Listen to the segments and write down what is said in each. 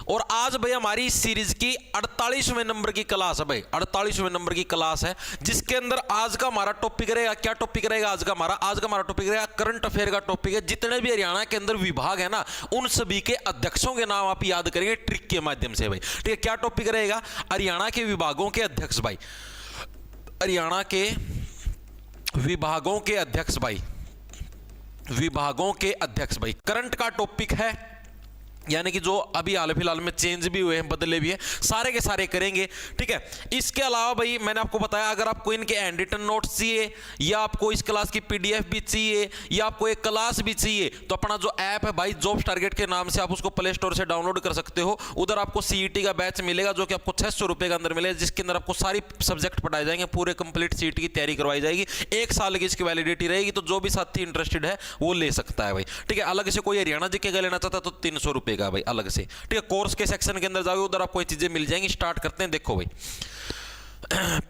और आज भाई हमारी इस सीरीज की 48वें नंबर की क्लास है भाई, 48वें नंबर की क्लास है, जिसके अंदर आज का हमारा टॉपिक रहेगा। क्या टॉपिक रहेगा आज का हमारा टॉपिक रहेगा करंट अफेयर का टॉपिक है। जितने भी हरियाणा के अंदर विभाग है ना, उन सभी के अध्यक्षों के नाम आप याद करेंगे ट्रिक के माध्यम से भाई। ठीक है, क्या टॉपिक रहेगा? हरियाणा के विभागों के अध्यक्ष भाई, हरियाणा के विभागों के अध्यक्ष भाई, विभागों के अध्यक्ष भाई। करंट का टॉपिक है, यानी कि जो अभी हाल फिलहाल में चेंज भी हुए हैं, बदले भी हैं, सारे के सारे करेंगे। ठीक है, इसके अलावा भाई मैंने आपको बताया, अगर आपको इनके हैंड रिटन नोट्स चाहिए या आपको इस क्लास की पीडीएफ भी चाहिए या आपको एक क्लास भी चाहिए, तो अपना जो ऐप है भाई जॉब्स टारगेट के नाम से, आप उसको प्ले स्टोर से डाउनलोड कर सकते हो। उधर आपको सीईटी का बैच मिलेगा जो कि आपको 600 रुपये के अंदर मिलेगा, जिसके अंदर आपको सारी सब्जेक्ट पढ़ाए जाएंगे, पूरे कंप्लीट सीईटी की तैयारी करवाई जाएगी। 1 साल की इसकी वैलिडिटी रहेगी, तो जो भी साथी इंटरेस्टेड है वो ले सकता है भाई। ठीक है, अलग से कोई हरियाणा जीके का लेना चाहता है तो 300 रुपये का भाई अलग से। ठीक है, कोर्स के सेक्शन के अंदर जाओगे, उधर आपको ये चीजें मिल जाएंगी। स्टार्ट करते हैं, देखो भाई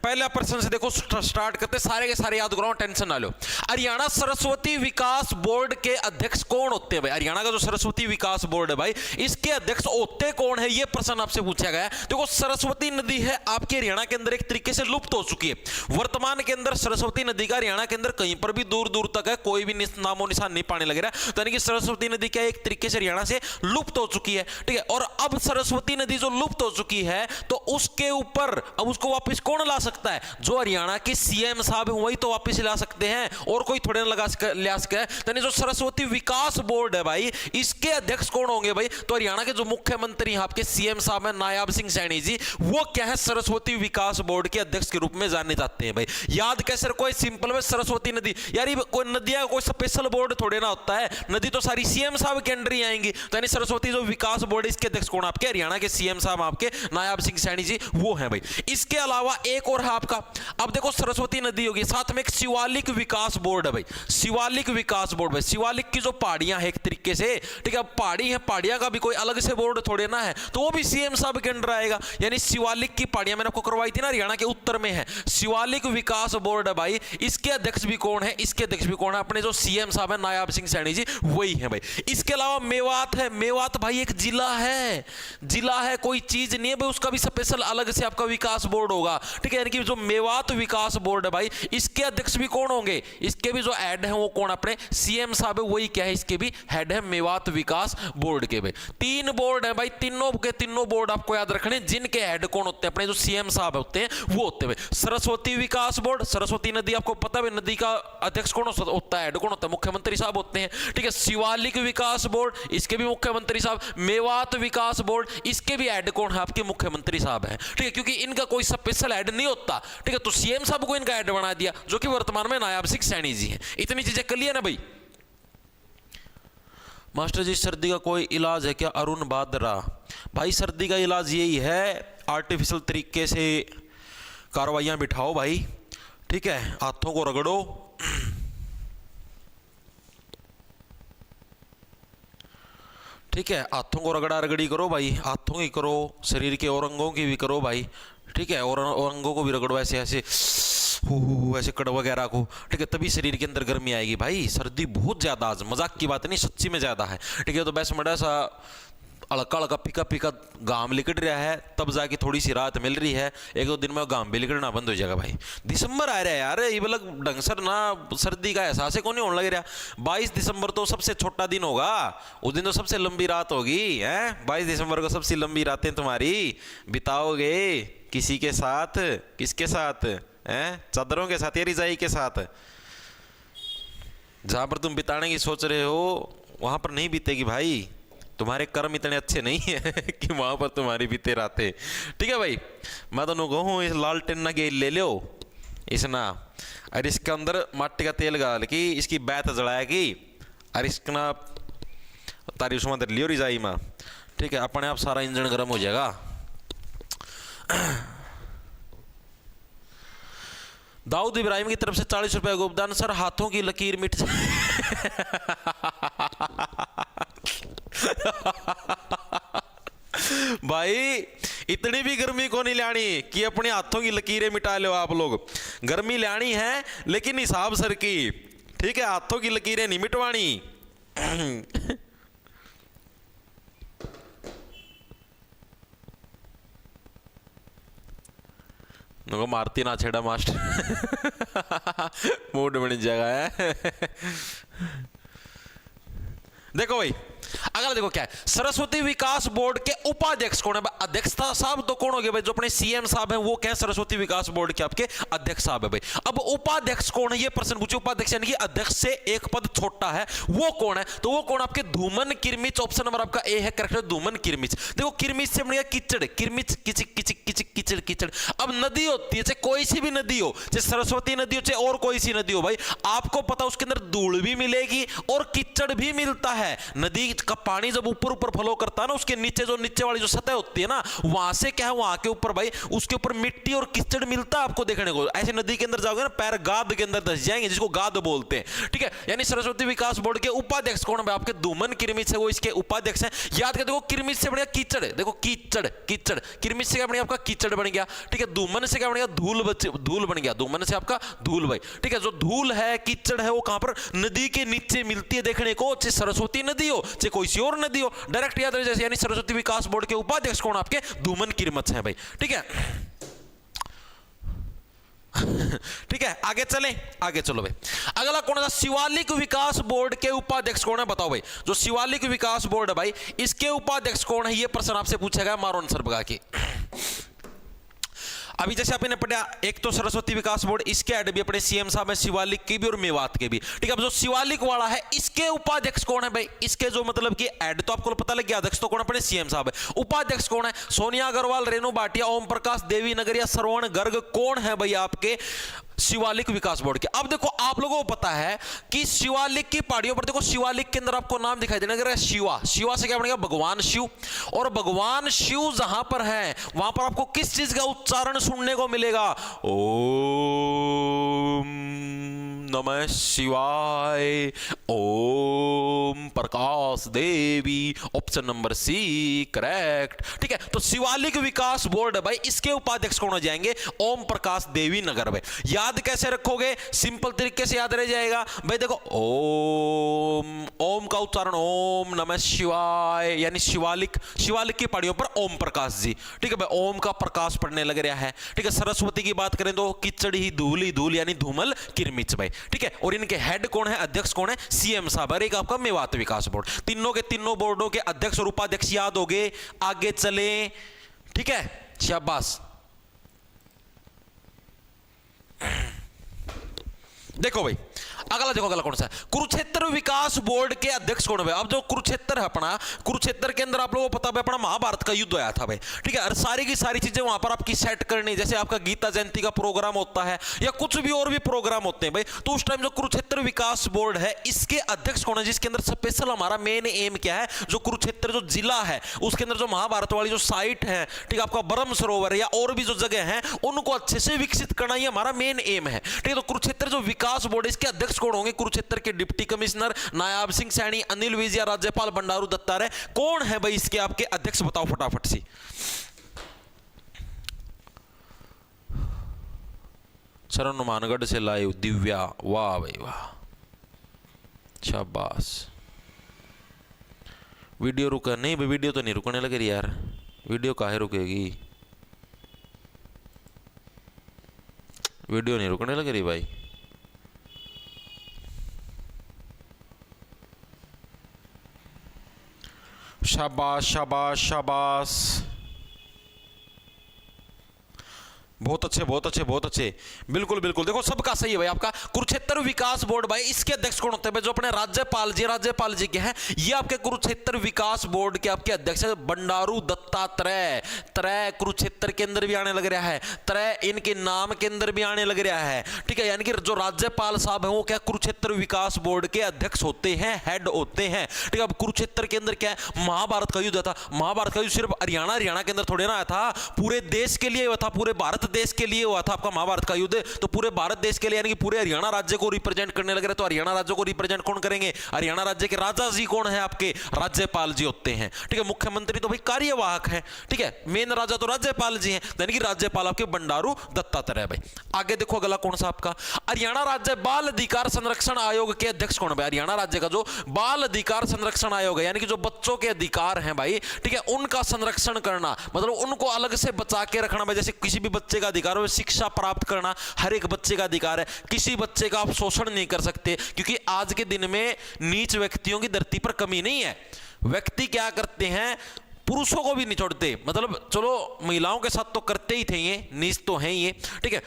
पहला प्रश्न से देखो, स्टार्ट करते, सारे के सारे याद कराओ, टेंशन ना लो। हरियाणा सरस्वती विकास बोर्ड के अध्यक्ष कौन होते हैं भाई? हरियाणा का जो सरस्वती विकास बोर्ड है भाई, इसके अध्यक्ष होते कौन है, ये प्रश्न आपसे पूछा गया है। देखो, सरस्वती नदी है आपके हरियाणा के अंदर एक तरीके से लुप्त हो चुकी है। वर्तमान के अंदर सरस्वती नदी का हरियाणा के अंदर कहीं पर भी दूर दूर तक है, कोई भी नामो निशान नहीं पाने लग रहा है। तो यानी कि सरस्वती नदी क्या एक तरीके से हरियाणा से लुप्त हो चुकी है। ठीक है, और अब सरस्वती नदी जो लुप्त हो चुकी है, तो उसके ऊपर अब उसको वापस कौन ला सकता है? जो हरियाणा के सीएम साहब हैं वही तो वापस ला सकते हैं, और कोई थोड़े ना ला सकता है। यानी जो सरस्वती विकास बोर्ड है भाई, इसके अध्यक्ष कौन होंगे भाई? तो हरियाणा के जो मुख्यमंत्री आपके सीएम साहब हैं नायाब सिंह सैनी जी, वो क्या है सरस्वती विकास बोर्ड के अध्यक्ष के रूप में जाने जाते हैं भाई। याद कैसे? कोई सिंपल में सरस्वती नदी, यार कोई नदियां का कोई स्पेशल बोर्ड थोड़े ना होता है, नदी तो सारी सीएम साहब के अंडर ही आएंगी। तो यानी सरस्वती जो विकास बोर्ड है, इसके अध्यक्ष कौन? आपके हरियाणा के सीएम साहब आपके नायाब सिंह सैनी जी, वो है भाई। इसके अलावा एक और है आपका, अब देखो सरस्वती नदी होगी, साथ में एक शिवालिक विकास बोर्ड है भाई, शिवालिक विकास बोर्ड भाई। शिवालिक की जो पहाड़ियां है एक तरीके से, ठीक है, पहाड़ी है, पहाड़ियां का भी कोई अलग से बोर्ड थोड़े ना है, तो वो भी सीएम साहब के अंडर आएगा। यानी शिवालिक की पहाड़ियां मैंने आपको करवाई थी ना, हरियाणा के उत्तर में है, शिवालिक विकास बोर्ड है भाई। इसके अध्यक्ष भी कौन है? इसके अध्यक्ष भी कौन है? अपने जो सीएम साहब है नायाब सिंह सैनी जी, वही है भाई। इसके अलावा मेवात है, मेवात भाई एक जिला है, जिला है, कोई चीज नहीं है भाई, उसका भी स्पेशल अलग से आपका विकास बोर्ड होगा। ठीक है, यानी कि जो मेवात विकास बोर्ड है भाई, इसके अध्यक्ष भी कौन होंगे? इसके भी जो हेड है वो कौन? अपने सीएम साहब है, वही क्या है, इसके भी हेड है मेवात विकास बोर्ड के भाई। 3 बोर्ड है भाई, तीनों के तीनों बोर्ड आपको याद रखने, जिनके हेड कौन होते हैं? अपने जो सीएम साहब होते हैं वो होते हैं भाई। सरस्वती विकास बोर्ड, सरस्वती नदी आपको पता है, नदी का अध्यक्ष कौन होता है, हेड कौन होता है? मुख्यमंत्री साहब होते हैं। ठीक है, शिवालिक विकास बोर्ड, इसके भी मुख्यमंत्री साहब। मेवात विकास बोर्ड, इसके भी हेड कौन है? आपके मुख्यमंत्री साहब है। ठीक है, क्योंकि इनका कोई स्पेशल हेड नहीं होता। ठीक है, तो सीएम साहब को इनका हेड बना दिया, जो कि वर्तमान में नायाब सिंह सैनी जी हैं। इतनी चीजें कर लिया ना भाई। मास्टर जी सर्दी का कोई इलाज है क्या? अरुण बादरा भाई, सर्दी का इलाज यही है, आर्टिफिशियल तरीके से कार्रवाइयां बिठाओ भाई। ठीक है, हाथों को रगड़ो, ठीक है, हाथों को रगड़ा रगड़ी करो भाई, हाथों की करो, शरीर के और अंगों की भी करो भाई। ठीक है, और अंगों को भी रगड़ो ऐसे ऐसे, ऐसे कड़ वगैरह को। ठीक है, तभी शरीर के अंदर गर्मी आएगी भाई। सर्दी बहुत ज्यादा, आज मजाक की बात नहीं, सच्ची में ज्यादा है। ठीक है, तो बस मड़ा सा हल्का हल्का फीका फीका घाम लिकट रहा है, तब जाके थोड़ी सी राहत मिल रही है। 1-2 दिन में घाम भी लिकटना बंद हो जाएगा भाई। दिसंबर आ रहा है यार, ये मतलब ढंग से ना सर्दी का एहसास है कौन नहीं होने लग रहा। 22 दिसंबर तो सबसे छोटा दिन होगा, उस दिन तो सबसे लंबी रात होगी है। 22 दिसंबर को सबसे लंबी रातें तुम्हारी बिताओगे किसी के साथ? किसके साथ है? चादरों के साथ या रजाई के साथ? जहां पर तुम बिताने की सोच रहे हो वहां पर नहीं बीतेगी भाई, तुम्हारे कर्म इतने अच्छे नहीं है कि वहां पर तुम्हारी बीते रातें। ठीक है भाई, मैं तो कहूँ इस लालटेन ना गेल ले लो इस ना, और इसके अंदर माटी का तेल डाल के इसकी बैत जलाएगी, और इसका ना तारी उसमें दर लियो रिजाई में। ठीक है, अपने आप सारा इंजन गर्म हो जाएगा। दाऊद इब्राहिम की तरफ से 40 रुपए का उपदान। सर हाथों की लकीर मिट भाई इतनी भी गर्मी को नहीं लानी कि अपने हाथों की लकीरें मिटा लो आप लोग। गर्मी लानी है लेकिन हिसाब सर की। ठीक है, हाथों की लकीरें नहीं मिटवानी। उनको मारती ना छेड़ा मास्टर मूड बन जाएगा है। देखो भाई अगला देखो क्या है, सरस्वती विकास बोर्ड के उपाध्यक्ष कौन है? अध्यक्ष साहब तो कौन हो गए भाई? जो अपने सीएम साहब हैं वो क्या है? सरस्वती विकास बोर्ड के आपके अध्यक्ष साहब है भाई। अब उपाध्यक्ष कौन है ये प्रश्न पूछे। उपाध्यक्ष यानी कि अध्यक्ष से एक पद छोटा है, वो कौन है? तो वो कौन? आपके धूमन किरमिच। ऑप्शन नंबर आपका ए है करेक्ट, धूमन किरमिच। देखो किरमिच से बनेगा कीचड़, किरमिच किचिक किचिक किचिक कीचड़ कीचड़। अब नदी होती है, चाहे कोई सी भी नदी हो, चाहे सरस्वती नदी हो चाहे और कोई सी नदी हो भाई, आपको पता उसके अंदर धूल भी मिलेगी और कीचड़ भी मिलता है। नदी का पानी जब ऊपर ऊपर फ्लो करता है ना, उसके नीचे जो नीचे वाली जो सतह होती है ना, वहां से क्या है, वहां के ऊपर भाई उसके ऊपर मिट्टी और कीचड़ मिलता है आपको देखने को। ऐसे नदी के अंदर जाओगे ना, पैर गाद के अंदर धस जाएंगे, जिसको गाद बोलते हैं, ठीक है। यानी सरस्वती विकास बोर्ड के उपाध्यक्ष कौन है? आपके धूमन किरमिच है, वो इसके उपाध्यक्ष हैं। याद कर देखो, किरमिच से बढ़िया कीचड़, देखो कीचड़ कीचड़, किरमिच से क्या बढ़िया आपका कीचड़ बन गया, ठीक है। धूमन से क्या बढ़िया धूल बन गया, धूमन से आपका धूल भाई, ठीक है। जो धूल है कीचड़ है वो कहां पर? नदी के नीचे मिलती है देखने को, चाहे सरस्वती नदी हो चाहे कोई सी और नदी हो, डायरेक्ट याद रहे जैसे। यानी सरस्वती विकास बोर्ड के उपाध्यक्ष कौन? आपके धूमन किरमिच हैं भाई, ठीक है। ठीक है, आगे चलें, आगे चलो भाई। अगला कौन है? शिवालिक विकास बोर्ड के उपाध्यक्ष कौन है? बताओ भाई। जो शिवालिक विकास बोर्ड है भाई, इसके उपाध्यक्ष कौन है? ये प्रश्न आपसे पूछा गया, मारो आंसर बगा के। अभी जैसे आपने पढ़ा, एक तो सरस्वती विकास बोर्ड, इसके हेड भी अपने सीएम साहब है, शिवालिक के भी और मेवात के भी, ठीक है। अब जो शिवालिक वाला है, इसके उपाध्यक्ष कौन है भाई? इसके जो मतलब कि हेड तो आपको पता लग गया, अध्यक्ष तो कौन? अपने सीएम साहब है। उपाध्यक्ष कौन है? सोनिया अग्रवाल, रेणु भाटिया, ओम प्रकाश, देवी नगरिया, श्रवण गर्ग कौन है भाई आपके शिवालिक विकास बोर्ड के? अब देखो आप लोगों को पता है कि शिवालिक की पहाड़ियों पर देखो, शिवालिक के अंदर आपको नाम दिखाई देना अगर शिवा, शिवा से क्या बनेगा? भगवान शिव। और भगवान शिव जहां पर है वहां पर आपको किस चीज का उच्चारण सुनने को मिलेगा? ओम नमः शिवाय, ओम प्रकाश देवी। ऑप्शन नंबर सी करेक्ट, ठीक है। तो शिवालिक विकास बोर्ड है भाई, इसके उपाध्यक्ष कौन हो जाएंगे? ओम प्रकाश देवी नगर भाई। याद कैसे रखोगे? सिंपल तरीके से याद रह जाएगा भाई। देखो ओम, ओम का उच्चारण ओम नमः शिवाय, यानी शिवालिक, शिवालिक की पहाड़ियों पर ओम प्रकाश जी, ठीक है भाई। ओम का प्रकाश पड़ने लग रहा है, ठीक है। सरस्वती की बात करें तो कीचड़ ही धूल ही धूल, यानी धूमल किरमिच भाई, ठीक है। और इनके हेड कौन है? अध्यक्ष कौन है? सीएम साहब। और एक आपका मेवात विकास बोर्ड। तीनों के तीनों बोर्डों के अध्यक्ष और उपाध्यक्ष याद हो गए। आगे चले, ठीक है, शाबाश। देखो भाई अगला, देखो अगला कौन सा है? कुरुक्षेत्र विकास बोर्ड के अध्यक्ष कौन है? अब जो कुरुक्षेत्र है अपना, कुरुक्षेत्र के अंदर आप लोगों को पता है अपना महाभारत का युद्ध आया था भाई, ठीक है। और सारी की सारी चीजें वहां पर आपकी सेट करनी, जैसे आपका गीता जयंती का प्रोग्राम होता है या कुछ भी और भी प्रोग्राम होते हैं भाई, तो उस टाइम जो कुरुक्षेत्र विकास बोर्ड है, इसके अध्यक्ष कौन है? जिसके अंदर स्पेशल हमारा मेन एम क्या है? जो कुरुक्षेत्र जो जिला है उसके अंदर जो महाभारत वाली जो साइट है, ठीक है, आपका ब्रह्म सरोवर या और भी जो जगह है उनको अच्छे से विकसित करना, ये हमारा मेन एम है, ठीक है। तो कुरुक्षेत्र जो विकास बोर्ड, इसके अध्यक्ष कौन होंगे? कुरुक्षेत्र के डिप्टी कमिश्नर नायाब सिंह सैनी, अनिल विजय, राज्यपाल बंडारू दत्तात्रेय। कौन है भाई इसके आपके अध्यक्ष? बताओ फटाफट से। शरण मानगढ़ से लाइव दिव्या, वाह भाई वाह, शाबाश। वीडियो रुका नहीं भाई? वीडियो तो नहीं रुकने लगे यार, वीडियो काहे रुकेगी? वीडियो नहीं रुकने लग रही भाई। शाबाश शाबाश शाबाश, बहुत अच्छे बहुत अच्छे बहुत अच्छे, बिल्कुल बिल्कुल। देखो सबका सही है भाई आपका। कुरुक्षेत्र विकास बोर्ड भाई, इसके अध्यक्ष कौन होते हैं? जो अपने राज्यपाल जी के हैं, ये आपके कुरुक्षेत्र विकास बोर्ड के आपके अध्यक्ष है बंडारू दत्तात्रेय। त्रय कुरुक्षेत्र के अंदर भी आने लग रहा है, त्रय इनके नाम के अंदर भी आने लग रहा है, ठीक है। यानी कि जो राज्यपाल साहब है वो क्या कुरुक्षेत्र विकास बोर्ड के अध्यक्ष होते हैं, हेड होते हैं, ठीक है। अब कुरुक्षेत्र के अंदर क्या है? महाभारत का युद्ध था। महाभारत का युद्ध सिर्फ हरियाणा के अंदर थोड़े ना आया था, पूरे देश के लिए हुआ था, पूरे भारत देश के लिए हुआ था आपका महाभारत का युद्ध। तो पूरे भारत देश के लिए, यानी कि पूरे हरियाणा राज्य को रिप्रेजेंट करने लग रहे। तो हरियाणा राज्य को रिप्रेजेंट कौन करेंगे? हरियाणा राज्य के राजा जी कौन है? आपके राज्यपाल जी होते हैं, ठीक है। मुख्यमंत्री तो भाई कार्यवाहक है, ठीक है। मेन राजा तो राज्यपाल जी हैं, यानी कि राज्यपाल आपके बंडारू दत्तात्रेय भाई। आगे देखो अगला कौन सा आपका? हरियाणा राज्य बाल अधिकार संरक्षण आयोग के अध्यक्ष कौन है? हरियाणा राज्य का जो बाल अधिकार संरक्षण आयोग है, यानी कि जो बच्चों के अधिकार हैं भाई, ठीक है, उनका संरक्षण करना, मतलब उनको अलग से बचा के रखना भाई। जैसे किसी भी बच्चे बच्चे का अधिकार है शिक्षा प्राप्त करना, हर एक बच्चे का अधिकार है। किसी बच्चे का आप शोषण नहीं कर सकते, क्योंकि आज के दिन में नीच व्यक्तियों की धरती पर कमी नहीं है। व्यक्ति क्या करते हैं, पुरुषों को भी नहीं छोड़ते, मतलब चलो महिलाओं के साथ तो करते ही थे, ये नीच तो हैं ये, ठीक है,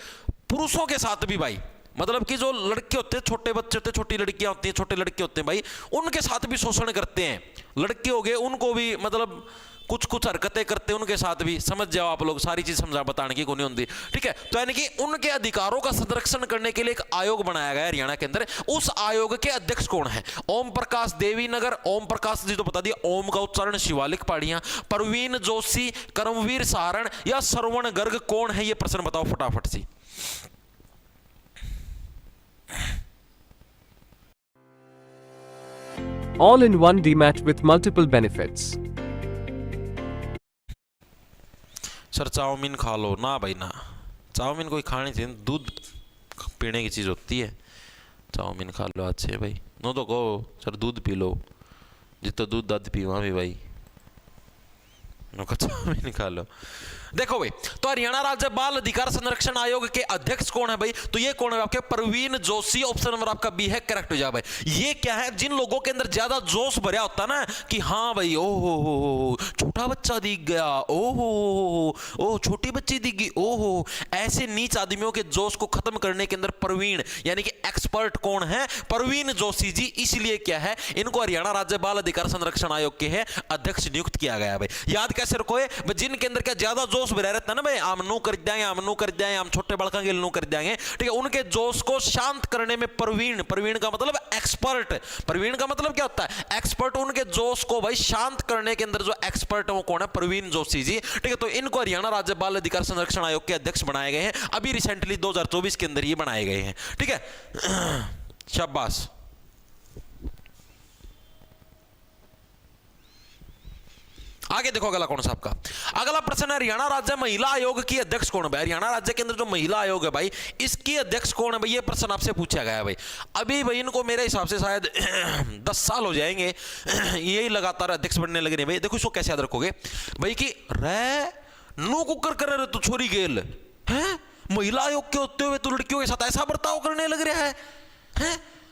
पुरुषों के साथ भी भाई, मतलब कि जो लड़के होते हैं, छोटे बच्चे होते हैं, छोटी लड़कियां होती हैं, छोटे लड़के होते हैं भाई, उनके साथ भी शोषण करते हैं। लड़के हो गए उनको भी मतलब कुछ कुछ हरकतें करते हैं उनके साथ भी, समझ जाओ आप लोग, सारी चीज समझा बताने की कोई होती, ठीक है। तो यानी कि उनके अधिकारों का संरक्षण करने के लिए एक आयोग बनाया गया हरियाणा के अंदर। उस आयोग के अध्यक्ष कौन है? ओम प्रकाश देवी नगर, ओम प्रकाश जी तो बता दिया, ओम का उच्चारण शिवालिक पहाड़ियां, परवीन जोशी, कर्मवीर सहारण या श्रवण गर्ग, कौन है ये प्रश्न बताओ फटाफट सी। All-in-one DMAT with multiple benefits. Sir chow mein खा लो ना भाई ना, चाउमीन कोई खानी चाहिए, दूध पीने की चीज़ होती है। चाउमीन खा लो अच्छे भाई, नो तो कहो सर दूध पी लो, जितना दूध दाद पीवा भी भाई, नो का चाउमीन खा लो। देखो भाई, तो हरियाणा राज्य बाल अधिकार संरक्षण आयोग के अध्यक्ष कौन है भाई? तो ये कौन है आपके? परवीन जोशी। ऑप्शन नंबर आपका बी है, करेक्ट हो जाए भाई। ये क्या है, जिन लोगों के अंदर ज्यादा जोश भरा होता ना कि हाँ भाई, ओ हो छोटा बच्चा दिख गया, ओ छोटी बच्ची दिख गई, ओहो, ऐसे नीच आदमियों के जोश को खत्म करने के अंदर परवीन यानी कि एक्सपर्ट कौन है? परवीन जोशी जी। इसलिए क्या है, इनको हरियाणा राज्य बाल अधिकार संरक्षण आयोग के है अध्यक्ष नियुक्त किया गया भाई। याद कैसे रखो, जिनके अंदर क्या ज्यादा जोश भरा रहता है ना भाई, हम नू कर देंगे, हम नू कर देंगे, हम छोटे बड़का के नू कर देंगे, ठीक है, उनके जोश को शांत करने में परवीन, परवीन का मतलब एक्सपर्ट, परवीन का मतलब क्या होता है? एक्सपर्ट। उनके जोश को भाई शांत करने के अंदर जो एक्सपर्ट है वो कौन है? परवीन जोशी जी, ठीक है। तो इनको हरियाणा राज्य बाल अधिकार संरक्षण आयोग के अध्यक्ष बनाए गए हैं, अभी रिसेंटली 2024 के अंदर ये बनाए गए हैं, ठीक है। शाबाश। आगे देखो अगला कौन सा आपका अगला प्रश्न है, हरियाणा राज्य महिला आयोग की अध्यक्ष कौन है भाई? हरियाणा राज्य के अंदर जो महिला आयोग है भाई, इसकी अध्यक्ष कौन है भाई? ये प्रश्न आपसे पूछा गया है भाई। अभी भाई इनको मेरे हिसाब से शायद 10 साल हो जाएंगे यही लगातार अध्यक्ष बनने लगे। नहीं भाई, देखो इसको कैसे याद रखोगे भाई कि रे नो कुकर कर रहे तो छोरी गेल है, महिला आयोग के होते हुए तो लड़कियों के साथ ऐसा बर्ताव करने लग रहा है?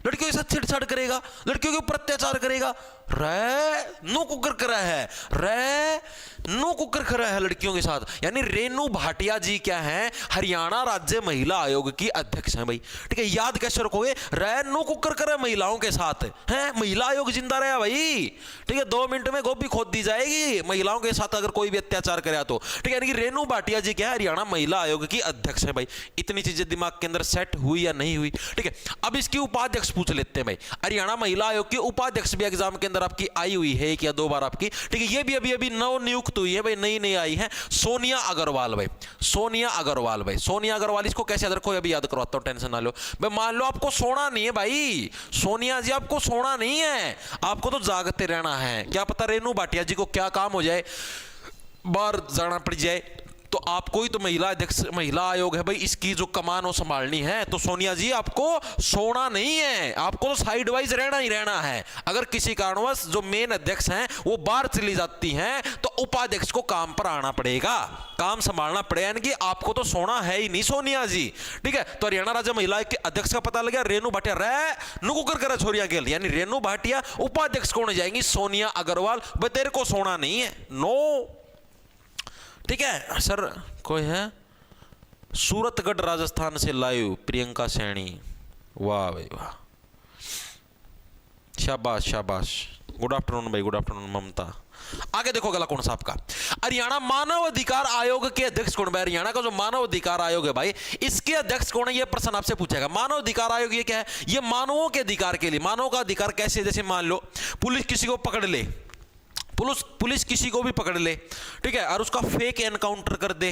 लड़कियों के साथ छेड़छाड़ करेगा, लड़कियों के ऊपर अत्याचार करेगा, रे नो कुकर करा है, रे नो कुकर करा है लड़कियों के साथ। यानी रेनू भाटिया जी क्या है? हरियाणा राज्य महिला आयोग की अध्यक्ष हैं भाई, ठीक है। याद कैसे रखोगे? रे नो कुकर करे महिलाओं के साथ है, महिला आयोग जिंदा रहा भाई, ठीक है। 2 मिनट में गोभी खोद दी जाएगी महिलाओं के साथ अगर कोई भी अत्याचार करे तो, ठीक है। यानी कि रेनू भाटिया जी क्या है? हरियाणा महिला आयोग की अध्यक्ष है भाई। इतनी चीजें दिमाग के अंदर सेट हुई या नहीं हुई, ठीक है। अब इसकी उपाध्यक्ष पूछ लेते हैं भाई। हरियाणा महिला आयोग की उपाध्यक्ष भी एग्जाम के अंदर आपकी आई हुई है, एक या 2 बार आपकी, ठीक है। ये भी अभी अभी नव नियुक्त हुई है भाई, नई नई आई है, सोनिया अग्रवाल भाई, सोनिया अग्रवाल भाई, सोनिया अग्रवाल। इसको कैसे याद रखो, अभी याद करवाता हूं, टेंशन ना लो भाई। मान लो आपको सोना नहीं है भाई, सोनिया जी आपको सोना नहीं है, आपको तो जागते रहना है। क्या पता रेनू भाटिया जी को क्या काम हो जाए, बाहर जाना पड़ जाए, तो आपको ही तो महिला अध्यक्ष महिला आयोग है भाई, इसकी जो कमान वो संभालनी है। तो सोनिया जी आपको सोना नहीं है, आपको तो साइड वाइज रहना ही रहना है। अगर किसी कारणवश जो मेन अध्यक्ष हैं वो बाहर चली जाती हैं तो उपाध्यक्ष को काम पर आना पड़ेगा, काम संभालना पड़ेगा, यानी कि आपको तो सोना है ही नहीं सोनिया जी, ठीक है। तो हरियाणा राज्य महिला के अध्यक्ष का पता लगा, रेनू भाटिया रे नुकुकर करे छोरिया गेल, यानी रेनू भाटिया। उपाध्यक्ष कौन जाएंगी? सोनिया अग्रवाल। भाई तेरे को सोना नहीं है, नो, ठीक है। सर कोई है? सूरतगढ़ राजस्थान से लाइव प्रियंका सैनी, वाह भाई वाह, शाबाश शाबाश, गुड आफ्टरनून भाई, गुड आफ्टरनून ममता। आगे देखो अगला कौन सा आपका हरियाणा मानव अधिकार आयोग के अध्यक्ष कौन है? हरियाणा का जो मानव अधिकार आयोग है भाई, इसके अध्यक्ष कौन है? ये प्रश्न आपसे पूछेगा। मानव अधिकार आयोग ये क्या है? ये मानवों के अधिकार के लिए, मानव का अधिकार कैसे? जैसे मान लो पुलिस किसी को पकड़ ले, पुलिस किसी को भी पकड़ ले, ठीक है, और उसका फेक एनकाउंटर कर दे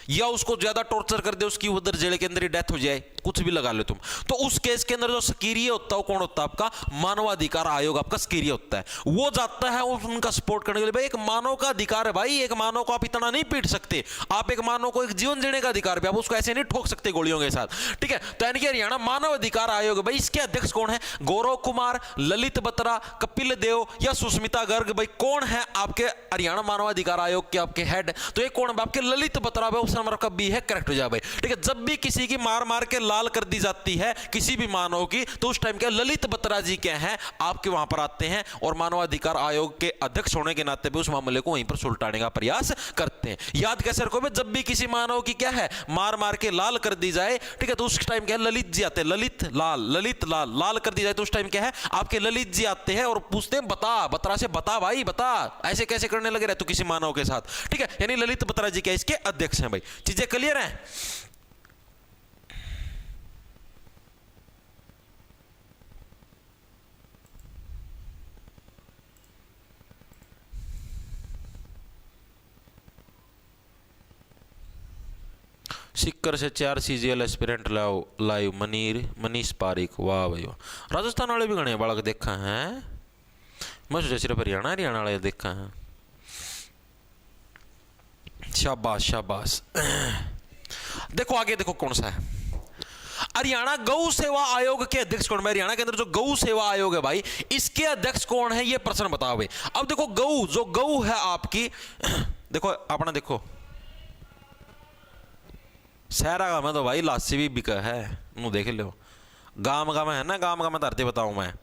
या उसको ज्यादा टॉर्चर कर दे, उसकी उधर जेल के अंदर ही डेथ हो जाए, कुछ भी लगा लो तुम। तो उस केस के अंदर जो सक्रिय होता है वो कौन होता है? आपका मानवाधिकार आयोग आपका सक्रिय होता है। वो जाता है उनका सपोर्ट करने के लिए। भाई एक मानव का अधिकार है भाई, एक मानव को आप इतना नहीं पीट सकते। आप एक मानव को एक जीवन जीने का अधिकार भी, आप उसको ऐसे नहीं ठोक सकते गोलियों के साथ, ठीक है। तो यानी कि हरियाणा मानव अधिकार आयोग, भाई इसके अध्यक्ष कौन है? गौरव कुमार, ललित बत्रा, कपिल देव या सुष्मिता गर्ग। भाई कौन है आपके हरियाणा मानवाधिकार आयोग के आपके हेड? तो ये कौन है? आपके ललित बत्रा। ऑप्शन नंबर आपका बी है, करेक्ट हो जाए भाई, ठीक है। जब भी किसी की मार मार के लाल कर दी जाती है किसी भी मानव की, तो उस टाइम क्या ललित बत्रा जी क्या है आपके वहां पर आते हैं और मानवाधिकार आयोग के अध्यक्ष होने के नाते भी उस मामले को वहीं पर सुलटाने का प्रयास करते हैं। याद कैसे रखो? जब भी किसी मानव की क्या है मार मार के लाल कर दी जाए, ठीक है, तो उस टाइम क्या है ललित जी आते हैं। ललित लाल लाल कर दी जाए तो उस टाइम क्या है आपके ललित जी आते हैं और पूछते हैं बता, बत्रा से बता भाई बता, ऐसे कैसे करने लगे रहे तो किसी मानव के साथ, ठीक है। यानी ललित बत्रा जी क्या इसके अध्यक्ष हैं भाई। चीजें क्लियर हैं? सिक्कर से 4 CGL aspirant live Manish Pareek. वाह भाई वाह। राजस्थान वाले भी गणे बालक देखा है, मैं सोचा सिर्फ हरियाणा वाले देखा है। शाबाश शाबाश। देखो आगे देखो कौन सा है। हरियाणा गौ सेवा आयोग के अध्यक्ष कौन है? हरियाणा के अंदर जो गौ सेवा आयोग है भाई, इसके अध्यक्ष कौन है? ये प्रश्न बताओ भाई। अब देखो गौ, जो गौ है आपकी, देखो अपना देखो शहरा का में तो भाई लासी भी बिका है, मुँह देख लो। गांव गांव है ना, गांव गांव में धरती बताऊं मैं,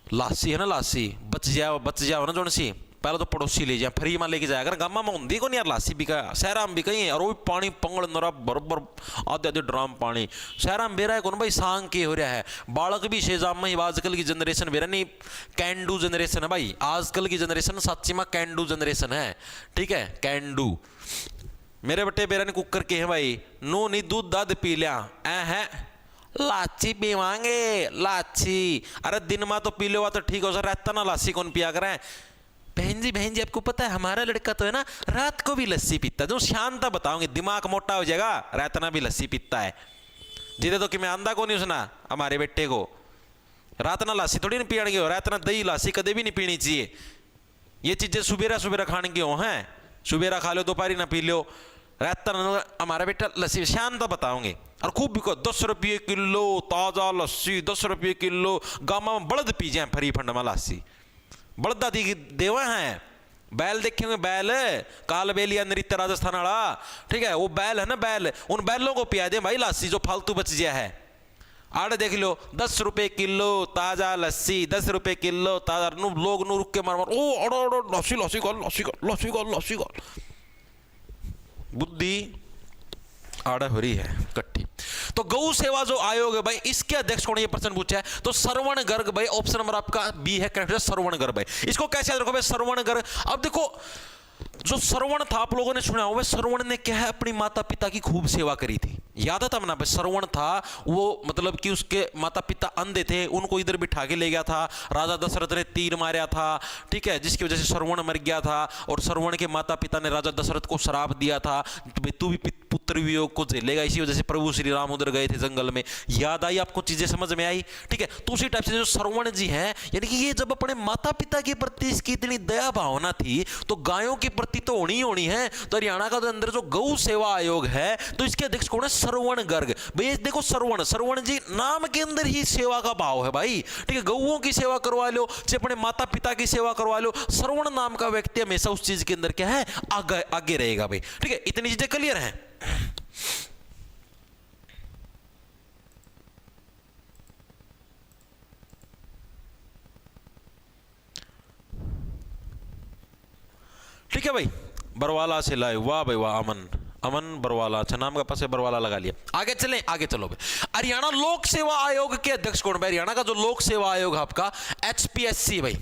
लासी है ना, लासी बच जाओ ना जोन सी, पहले तो पड़ोसी ले जाए फ्री में लेके जाएगा। गामा में होंगी को नहीं यार लासी बिका, शहरा में बिका ही है। और वो भी पानी पंगड़ नरा बरबर आधे आधे ड्राम पानी शहरा में बेरा है कौन भाई। सांग के हो रहा है बालक भी शेजाम में। आजकल की जनरेशन बेरा नहीं, कैन डू जनरेशन है भाई। आजकल की जनरेशन सच्ची में कैन डू जनरेशन है, ठीक है, कैन डू। मेरे बट्टे बेरा ने कुकर के हैं भाई, नो नहीं दूध दाद पी लिया है, लाची पीवांगे लाची। अरे दिन में तो पी लो तो ठीक हो सर, रहता ना लासी कौन पिया करें। बहन जी आपको पता है हमारा लड़का तो है ना रात को भी लस्सी पीता है। जो शांता बताऊंगे दिमाग मोटा हो जाएगा, रहतना भी लस्सी पीता है। जिदे तो कि मैं आंदा को नहीं सुना हमारे बेटे को, रात ना लासी थोड़ी नहीं पीने की हो, रात ना दही लासी कदे भी नहीं पीनी चाहिए। ये चीजें सुबेरा खाने की हो हैं, सुबेरा खा लो दोपहरी ना पी लो, रहता ना हमारा बेटा लस्सी शांता बताओगे। और खूब बिको 10 रुपये किलो ताजा लस्सी, 10 रुपये किलो। गामा में बड़द पी जाए फरी फंड में लस्सी, बड़दा दी देवा हैं। बैल देखेंगे, बैल काल बेलिया नृत्य राजस्थान वाला, ठीक है, वो बैल है ना, बैल, उन बैलों को पिया दे भाई लस्सी जो फालतू बच गया है। आड़े देख लो 10 रुपये किलो ताजा लस्सी, 10 रुपये किलो ताजा। लोग नु रुक के मार ओ अड़ो लस्सी गल बुद्धि आड़ा हो रही है कट्टी। तो गौ सेवा जो आयोग है भाई, इसके अध्यक्ष कौन है? ये प्रश्न पूछा है तो श्रवण गर्ग भाई। ऑप्शन नंबर आपका बी है, करेक्ट है, श्रवण गर्ग भाई। इसको कैसे याद रखो भाई? श्रवण गर्ग। अब देखो जो श्रवण था आप लोगों ने सुना होगा, श्रवण ने क्या है अपनी माता पिता की खूब सेवा करी थी। याद है ना? श्रवण था वो, मतलब कि उसके माता पिता अंधे थे, उनको इधर बिठा के ले गया था। राजा दशरथ ने तीर मारा था, ठीक है, जिसकी वजह से श्रवण मर गया था। और श्रवण के माता पिता ने राजा दशरथ को श्राप दिया था, तू भी पुत्र वियोग को झेलेगा। इसी वजह से प्रभु श्री राम उधर गए थे जंगल में। याद आई आपको? चीजें समझ में आई, ठीक है। तो उसी टाइप से जो श्रवण जी हैं, यानी कि ये जब अपने माता पिता के प्रति इसकी इतनी दया भावना थी तो गायों के प्रति तो होनी है। तो हरियाणा का अंदर जो गौ सेवा आयोग है, तो इसके अध्यक्ष कौन है? श्रवण गर्ग भाई। देखो श्रवण जी नाम के अंदर ही सेवा का भाव है भाई, ठीक है। गौओं की सेवा करवा लो, चाहे अपने माता पिता की सेवा करवा लो, श्रवण नाम का व्यक्ति हमेशा उस चीज के अंदर क्या है आगे रहेगा भाई, ठीक है। इतनी चीजें क्लियर हैं? ठीक है भाई। बरवाला से लाए, वाह भाई वाह। अमन बरवाला, अच्छा नाम का पास बरवाला लगा लिया। आगे चलें, आगे चलो भाई। हरियाणा लोक सेवा आयोग के अध्यक्ष कौन भाई? हरियाणा का जो लोक सेवा आयोग है आपका HPSC भाई,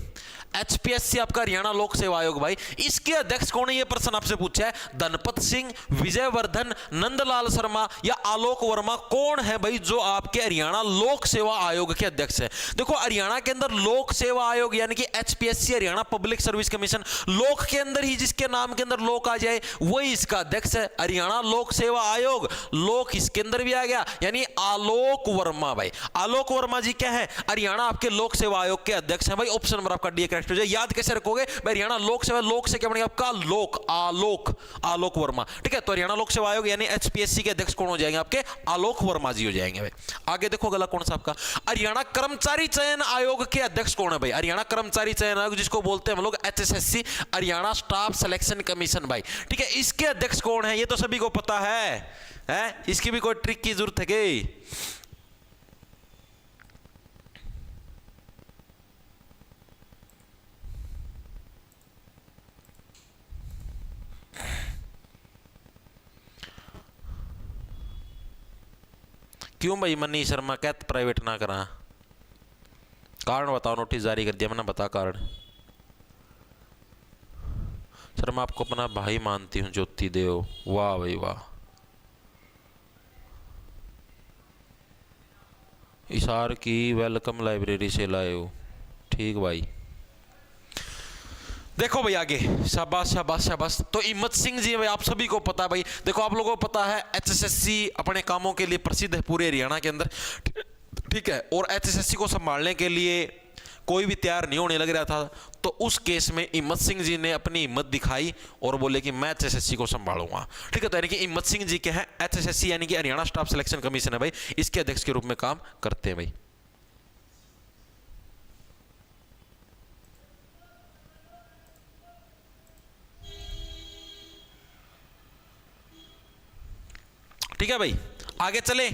एचपीएससी आपका हरियाणा लोक सेवा आयोग भाई, इसके अध्यक्ष कौन है? ये प्रश्न आपसे पूछा है। धनपत सिंह, विजयवर्धन, नंदलाल शर्मा या आलोक वर्मा, कौन है भाई जो आपके हरियाणा लोक सेवा आयोग के अध्यक्ष है? देखो हरियाणा के अंदर लोक सेवा आयोग यानी कि HPSC, Haryana public service commission, लोक के अंदर ही जिसके नाम के अंदर लोक आ जाए वही इसका अध्यक्ष है। हरियाणा लोक सेवा आयोग, लोक इसके अंदर भी आ गया, यानी आलोक वर्मा भाई। आलोक वर्मा जी क्या है? हरियाणा आपके लोक सेवा आयोग के अध्यक्ष हैं भाई। ऑप्शन नंबर आपका डी करेक्ट हो जाए। याद कैसे रखोगे भाई? हरियाणा लोक सेवा, लोक से क्या बनेगा आपका? लोक, आलोक, आलोक वर्मा। ठीक है, तो हरियाणा लोक सेवा आयोग यानी एचपीएससी के अध्यक्ष कौन हो जाएंगे? आपके आलोक वर्मा जी हो जाएंगे भाई। आगे देखो अगला कौन सा आपका? हरियाणा कर्मचारी चयन आयोग के अध्यक्ष कौन है भाई? हरियाणा कर्मचारी चयन आयोग जिसको बोलते हैं हम लोग HSSC, Haryana staff selection commission भाई। ठीक है, इसके अध्यक्ष कौन है? ये तो सभी को पता है? इसकी भी कोई ट्रिक की जरूरत है क्या? क्यों भाई मनी शर्मा कहते प्राइवेट ना करा? कारण बताओ, नोटिस जारी कर दिया मैंने, बता कारण। सर मैं आपको अपना भाई मानती हूँ ज्योति देव। वाह भाई वाह, इशार की वेलकम लाइब्रेरी से लाए हो। ठीक भाई, देखो भाई आगे, शाबाश शाबाश शाबाश। तो हिम्मत सिंह जी भाई, आप सभी को पता भाई, देखो आप लोगों को पता है एचएसएससी अपने कामों के लिए प्रसिद्ध है पूरे हरियाणा के अंदर। ठीक है, और एचएसएससी को संभालने के लिए कोई भी तैयार नहीं होने लग रहा था, तो उस केस में हिम्मत सिंह जी ने अपनी हिम्मत दिखाई और बोले कि मैं एचएसएससी को संभालूंगा। ठीक है, तो यानी कि हिम्मत सिंह जी क्या है? एचएसएससी यानी कि हरियाणा स्टाफ सिलेक्शन कमीशन है भाई, इसके अध्यक्ष के रूप में काम करते हैं भाई। ठीक है भाई, आगे चले।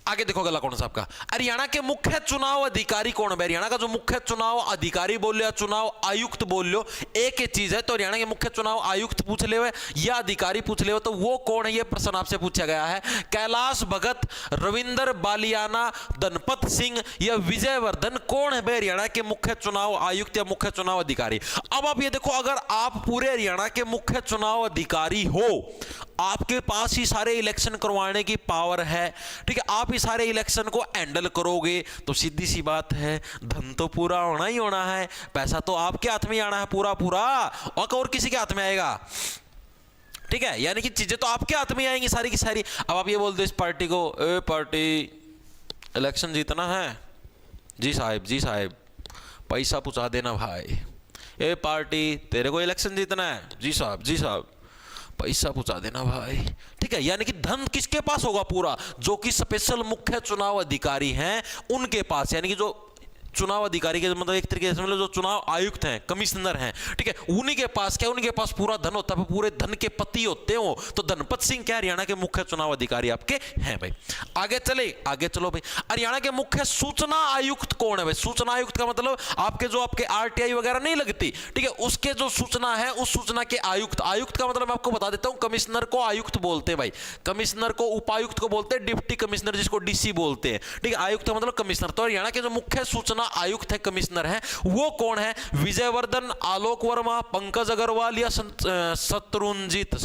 आगे देखो अगला कौन सा आपका? हरियाणा के मुख्य चुनाव अधिकारी कौन है? हरियाणा का जो मुख्य चुनाव अधिकारी बोल लो या चुनाव आयुक्त बोल लो, एक ही चीज है। तो हरियाणा के मुख्य चुनाव आयुक्त पूछ ले या अधिकारी पूछ ले, तो वो कौन है? ये प्रश्न आपसे पूछा गया है। कैलाश भगत, रविंदर बालियाना, धनपत सिंह या विजयवर्धन, कौन है भाई हरियाणा के मुख्य चुनाव आयुक्त या मुख्य चुनाव अधिकारी? अब आप ये देखो, अगर आप पूरे हरियाणा के मुख्य चुनाव अधिकारी हो, आपके पास ही सारे इलेक्शन करवाने की पावर है। ठीक है, आप ही सारे इलेक्शन को हैंडल करोगे, तो सीधी सी बात है धन तो पूरा होना ही होना है, पैसा तो आपके हाथ में ही आना है पूरा पूरा, और किसी के हाथ में आएगा? ठीक है, यानी कि चीजें तो आपके हाथ में आएंगी सारी की सारी। अब आप ये बोल दो इस पार्टी को, ए पार्टी इलेक्शन जीतना है, जी साहब पैसा पहुंचा देना भाई। ए पार्टी तेरे को इलेक्शन जीतना है, जी साहब पैसा पहुंचा देना भाई। ठीक है, यानी कि धन किसके पास होगा? पूरा, जो कि स्पेशल मुख्य चुनाव अधिकारी हैं उनके पास, यानी कि जो चुनाव अधिकारी के मतलब एक तरीके से समझ लो जो चुनाव आयुक्त हैं, कमिश्नर हैं। ठीक है, उन्हीं के पास क्या? उनके पास पूरा धन होता है, पूरे धन के पति होते हो। तो धनपत सिंह क्या हरियाणा के मुख्य चुनाव अधिकारी आपके हैं भाई। आगे चले, आगे चलो भाई। हरियाणा के मुख्य सूचना आयुक्त कौन है भाई? सूचना आयुक्त का मतलब आपके आरटीआई वगैरह नहीं लगती। ठीक है, उसके जो सूचना है उस सूचना के आयुक्त। आयुक्त का मतलब मैं आपको बता देता हूं, कमिश्नर को आयुक्त बोलते हैं भाई, कमिश्नर को उपायुक्त को बोलते हैं डिप्टी कमिश्नर, जिसको डीसी बोलते हैं। ठीक है, आयुक्त का मतलब कमिश्नर। तो हरियाणा के जो मुख्य सूचना आयुक्त है, कमिश्नर है, वो कौन है? विजयवर्धन, आलोक वर्मा, पंकज अग्रवाल या शत्रुंजित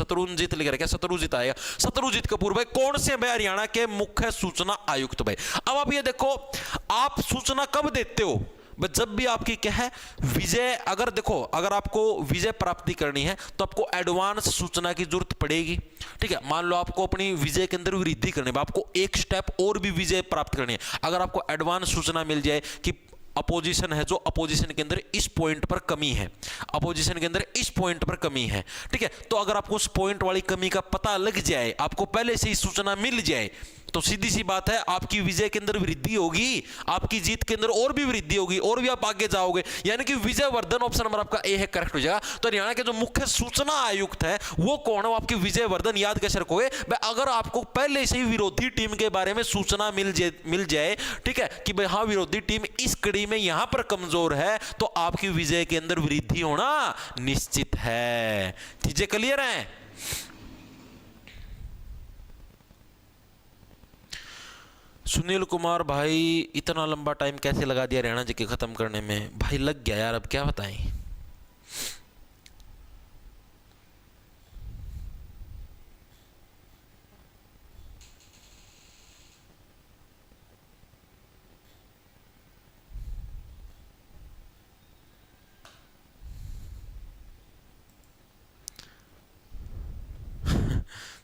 लिख रहे क्या? शत्रुजित आएगा, शत्रुजित कपूर भाई। कौन से भाई हरियाणा के मुख्य सूचना आयुक्त भाई? अब आप ये देखो, आप सूचना कब देते हो? जब भी आपकी क्या है विजय, अगर देखो अगर आपको विजय प्राप्ति करनी है तो आपको एडवांस सूचना की जरूरत पड़ेगी। ठीक है, मान लो आपको अपनी विजय के अंदर वृद्धि करनी है, आपको एक स्टेप और भी विजय प्राप्त करनी है। अगर आपको एडवांस सूचना मिल जाए कि अपोजिशन है, जो अपोजिशन के अंदर इस पॉइंट पर कमी है, अपोजिशन के अंदर इस पॉइंट पर कमी है। ठीक है, तो अगर आपको उस पॉइंट वाली कमी का पता लग जाए, आपको पहले से ही सूचना मिल जाए, तो सीधी सी बात है आपकी विजय के अंदर वृद्धि होगी, आपकी जीत के अंदर और भी वृद्धि होगी, और भी आप आगे जाओगे। यानी कि विजयवर्धन ऑप्शन नंबर आपका ए है, करेक्ट हो जाएगा। तो हरियाणा के जो मुख्य सूचना आयुक्त है वो कौन है? वो आपकी विजयवर्धन। याद कैसे रखोगे? अगर आपको पहले से ही विरोधी टीम के बारे में सूचना मिल जाए, ठीक है, कि भाई हाँ विरोधी टीम इस कड़ी में यहां पर कमजोर है, तो आपकी विजय के अंदर वृद्धि होना निश्चित है। चीजें क्लियर हैं? सुनील कुमार भाई, इतना लंबा टाइम कैसे लगा दिया हरियाणा जी के खत्म करने में? भाई लग गया यार, अब क्या बताएं।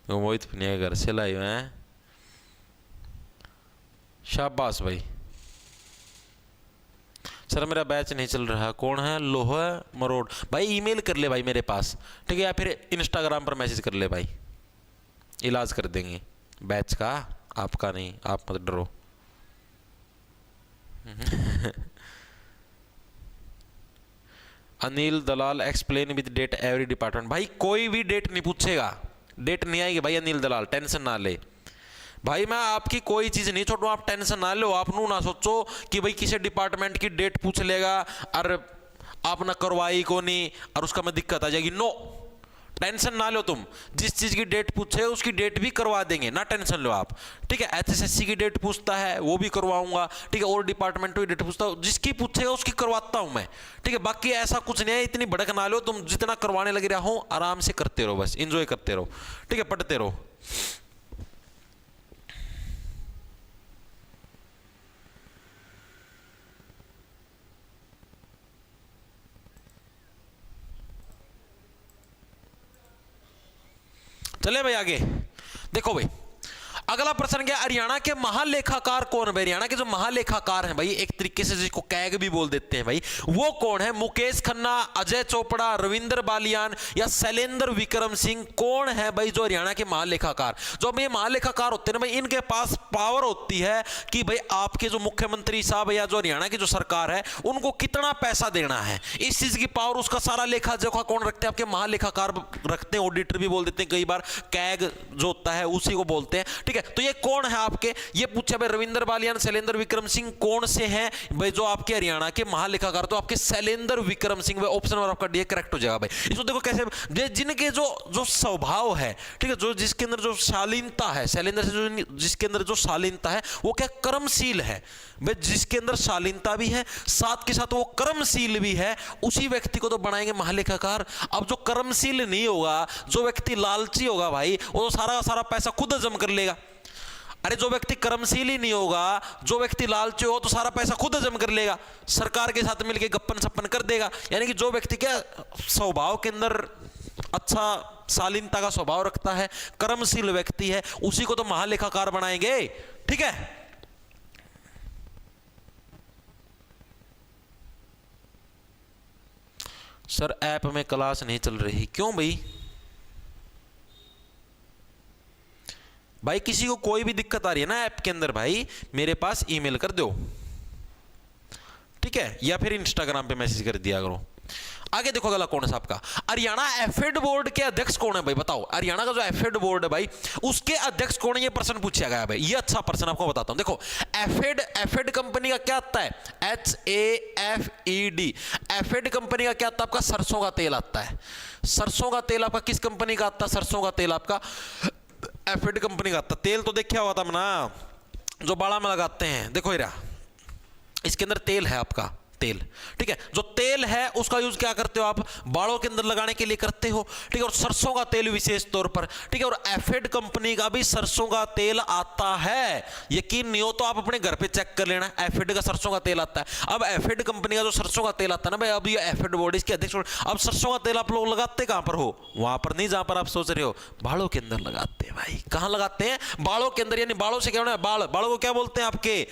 तो मोहित पुनिया घर से लाए हुए हैं, शाबाश भाई। सर मेरा बैच नहीं चल रहा, कौन है? लोहा मरोड़ भाई, ईमेल कर ले भाई मेरे पास, ठीक है, या फिर इंस्टाग्राम पर मैसेज कर ले भाई, इलाज कर देंगे बैच का, आपका नहीं, आप मत डरो। Anil Dalal explain with date every department. भाई कोई भी डेट नहीं पूछेगा, डेट नहीं आएगी भाई अनिल दलाल, टेंशन ना ले भाई, मैं आपकी कोई चीज नहीं छोड़ू, आप टेंशन ना लो। आप नू ना सोचो कि भाई किसी डिपार्टमेंट की डेट पूछ लेगा और आप ना करवाई को नहीं और उसका में दिक्कत आ जाएगी। नो, टेंशन ना लो तुम, जिस चीज की डेट पूछे उसकी डेट भी करवा देंगे, ना टेंशन लो आप, ठीक है। HSSC की डेट पूछता है वो भी करवाऊंगा, ठीक है, और डिपार्टमेंट की डेट पूछता हूँ, जिसकी पूछेगा उसकी करवाता हूं मैं, ठीक है। बाकी ऐसा कुछ नहीं है, इतनी भड़क ना लो तुम, जितना करवाने लग रहा हो आराम से करते रहो, बस इंजॉय करते रहो, ठीक है, पढ़ते रहो। चले भाई आगे देखो भाई, अगला प्रश्न क्या, हरियाणा के महालेखाकार कौन है भाई? हरियाणा के जो महालेखाकार हैं भाई, एक तरीके से जिसको कैग भी बोल देते हैं भाई, वो कौन है? मुकेश खन्ना, अजय चोपड़ा, रविंद्र बालियान या शैलेंद्र विक्रम सिंह, कौन है भाई जो हरियाणा के महालेखाकार? जो ये महालेखाकार होते हैं ना भाई, इनके पास पावर होती है कि भाई आपके जो मुख्यमंत्री साहब या जो हरियाणा की जो सरकार है उनको कितना पैसा देना है, इस चीज की पावर, उसका सारा लेखा जोखा कौन रखते हैं? आपके महालेखाकार रखते हैं, ऑडिटर भी बोल देते हैं कई बार, कैग जो होता है उसी को बोलते हैं, ठीक है। तो ये कौन है आपके? ये पूछा भाई, रविंद्र बालियान, शैलेंद्र विक्रम सिंह कौन से हैं भाई जो आपके हरियाणा के महालेखाकार? तो आपके शैलेंद्र विक्रम सिंह भाई, ऑप्शन नंबर आपका डी करेक्ट हो जाएगा भाई। इसको देखो कैसे, जिनके जो स्वभाव है, ठीक है, जो जिसके अंदर जो शालीनता है, शैलेंद्र से जो जिसके अंदर जो शालीनता है वो क्या कर्मशील है भाई, जिसके अंदर शालीनता भी है साथ के साथ वो कर्मशील भी है, उसी व्यक्ति को तो बनाएंगे महालेखाकार। अब जो कर्मशील नहीं होगा, जो व्यक्ति लालची होगा भाई, वो तो सारा सारा पैसा खुद हजम कर लेगा। अरे जो व्यक्ति कर्मशील ही नहीं होगा, जो व्यक्ति लालची हो तो सारा पैसा खुद हजम कर लेगा, सरकार के साथ मिलके गप्पन सप्पन कर देगा। यानी कि जो व्यक्ति क्या स्वभाव के अंदर अच्छा शालीनता का स्वभाव रखता है, कर्मशील व्यक्ति है, उसी को तो महालेखाकार बनाएंगे, ठीक है। सर ऐप में क्लास नहीं चल रही, क्यों भाई? भाई किसी को कोई भी दिक्कत आ रही है ना ऐप के अंदर भाई, मेरे पास ईमेल कर दो, ठीक है, या फिर इंस्टाग्राम पे मैसेज कर दिया करो। आगे देखो अगला कौन है साहब का, हरियाणा एफेड बोर्ड के अध्यक्ष कौन है भाई? बताओ, हरियाणा का जो एफेड बोर्ड है भाई उसके अध्यक्ष कौन है? ये प्रश्न पूछा गया भाई, ये अच्छा प्रश्न आपको बताता हूं। देखो एफेड कंपनी का क्या आता है? HAFED। एफेड कंपनी का क्या आता है? आपका सरसों का तेल आता है। सरसों का तेल आपका किस कंपनी का आता है? सरसों का तेल आपका एफेड कंपनी का आता। तेल तो देखा हुआ था ना, जो बाड़ा में लगाते हैं, देखो ये इसके अंदर तेल है आपका, तेल, ठीक है। जो तेल है उसका यूज क्या करते हो आप? बालों के अंदर लगाने के लिए करते हो, ठीक है। और सरसों का तेल विशेष तौर पर, ठीक है। और एफेड कंपनी का भी सरसों का तेल आता है, यकीन नहीं हो तो आप अपने घर पे चेक कर लेना, एफेड का सरसों का तेल आता है। अब एफेड कंपनी का जो सरसों का तेल आता है ना भाई, अब ये एफेड बोर्ड इसके अध्यक्ष। अब सरसों का तेल आप लोग लगाते कहां पर हो? वहां पर नहीं जहां पर आप सोच रहे हो, बालों के अंदर लगाते हैं भाई। कहां लगाते हैं? बालों के अंदर। यानी बालों से क्या होना है? बालों को क्या बोलते हैं आपके?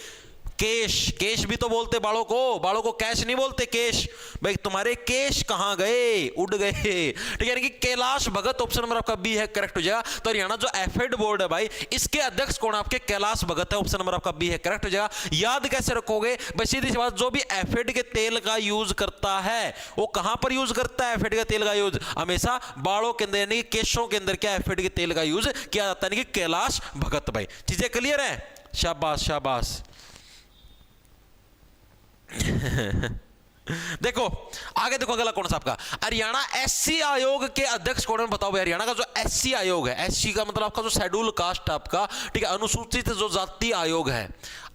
केश। केश भी तो बोलते बालों को कैश नहीं बोलते, केश। भाई तुम्हारे केश कहां गए? उड़ गए, ठीक है। यानी कि कैलाश भगत, ऑप्शन नंबर आपका बी है, करेक्ट हो जाएगा। तो हरियाणा जो एफेड बोर्ड है भाई, इसके अध्यक्ष कौन है? आपके कैलाश भगत है, ऑप्शन नंबर आपका बी है, करेक्ट हो जाएगा। याद कैसे रखोगे भाई? सीधी सी बात, जो भी एफेड के तेल का यूज करता है वो कहां पर यूज करता है? एफेड के तेल का यूज हमेशा बालों के अंदर, यानी कि केशों के अंदर क्या एफेड के तेल का यूज किया जाता है, यानी कि कैलाश भगत भाई। चीजें क्लियर है? शाबाश शाबाश। देखो आगे देखो अगला कौन सा आपका हरियाणा एससी आयोग के अध्यक्ष कौन है बताओ भाई। हरियाणा का जो एससी आयोग है, एससी का मतलब आपका जो शेड्यूल कास्ट आपका, ठीक है, अनुसूचित जो जाति आयोग है,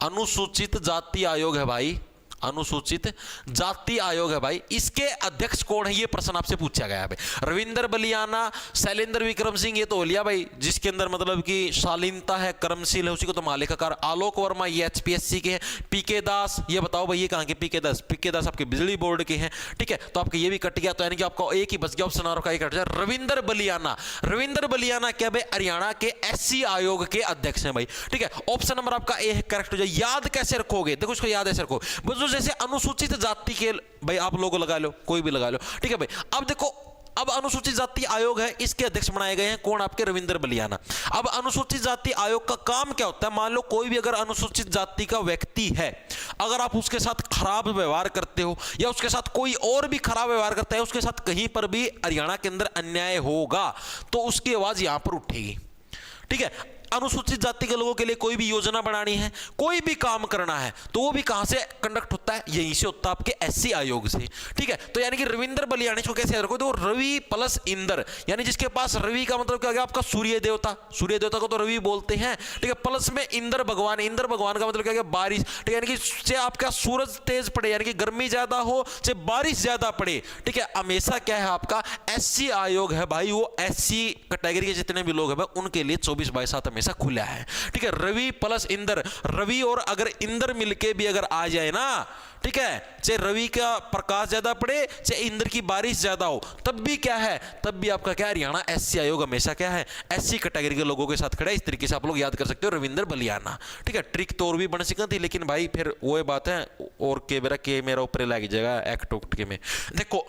अनुसूचित जाति आयोग है भाई, अनुसूचित जाति आयोग है भाई, इसके अध्यक्ष कौन है ये प्रश्न आपसे पूछा गया है भाई। रविंदर बलियाना, शैलेंद्र विक्रम सिंह, ये तो हो लिया भाई, जिसके अंदर मतलब कि शालीनता है, कर्मशील है, उसी को तो महालेखाकार। आलोक वर्मा ये एचपीएससी के हैं। पीके दास, ये बताओ भाई ये कहाँ के पीके दास? पीके दास आपके बिजली बोर्ड के हैं, ठीक है, तो आपके ये भी कट गया, तो यानी कि आपका एक ही बच गया ऑप्शन और का ही कट जाए। रविंदर बलियाना, रविंदर बलियाना क्या भाई हरियाणा के एससी आयोग के अध्यक्ष हैं भाई, ठीक है। ऑप्शन नंबर आपका ए करेक्ट हो जाए। याद कैसे रखोगे? देखो इसको याद ऐसे रखो, जैसे अनुसूचित जाति के भाई आप लोगों लगा लो, कोई भी लगा लो, ठीक है भाई। अब देखो, अब अनुसूचित जाति आयोग है, इसके अध्यक्ष बनाए गए हैं कौन? आपके रविंदर बलियाना। अब अनुसूचित जाति आयोग का काम क्या होता है? मान लो कोई भी अगर अनुसूचित जाति का व्यक्ति है, अगर आप उसके साथ खराब व्यवहार करते हो या उसके साथ कोई और भी खराब व्यवहार करता है, उसके साथ कहीं पर भी हरियाणा के अंदर अन्याय होगा तो उसकी आवाज यहां पर उठेगी, ठीक है। अनुसूचित जाति के लोगों के लिए कोई भी योजना बनानी है, कोई भी काम करना है, तो वो भी कहां से कंडक्ट होता है? यहीं से होता है, आपके एससी आयोग से, ठीक है। तो यानी कि रविंदर बलियानी को कैसे याद रखो? तो रवि प्लस इंद्र, यानी जिसके पास रवि का मतलब क्या हो गया आपका? सूर्य देवता, सूर्य देवता को तो रवि बोलते हैं, ठीक है। प्लस में इंद्र भगवान, इंद्र भगवान का मतलब क्या हो गया? बारिश, ठीक है, यानी कि चाहे आपका सूरज तेज पड़े, यानी कि गर्मी ज्यादा हो, चाहे बारिश ज्यादा पड़े, ठीक है, हमेशा क्या है आपका एससी आयोग है भाई, वो एससी कैटेगरी के जितने भी लोग हैं भाई उनके लिए 24/7 हमेशा खुला है, ठीक है। रवि प्लस इंद्र, रवि और अगर इंद्र मिलके भी अगर आ जाए ना, ठीक है, चाहे रवि का प्रकाश ज्यादा पड़े, चाहे इंद्र की बारिश ज्यादा हो, तब भी क्या है? तब भी आपका क्या? हरियाणा एससी आयोग हमेशा क्या है? एससी कैटेगरी के लोगों के साथ खड़ा है। इस तरीके से आप लोग याद कर सकते हो रविंदर बलियाना, ठीक है। ट्रिक तो और भी बन सकती थी, लेकिन भाई फिर वो बात है, और के मेरा ऊपर लग जाएगा एक्ट उक्ट के में। देखो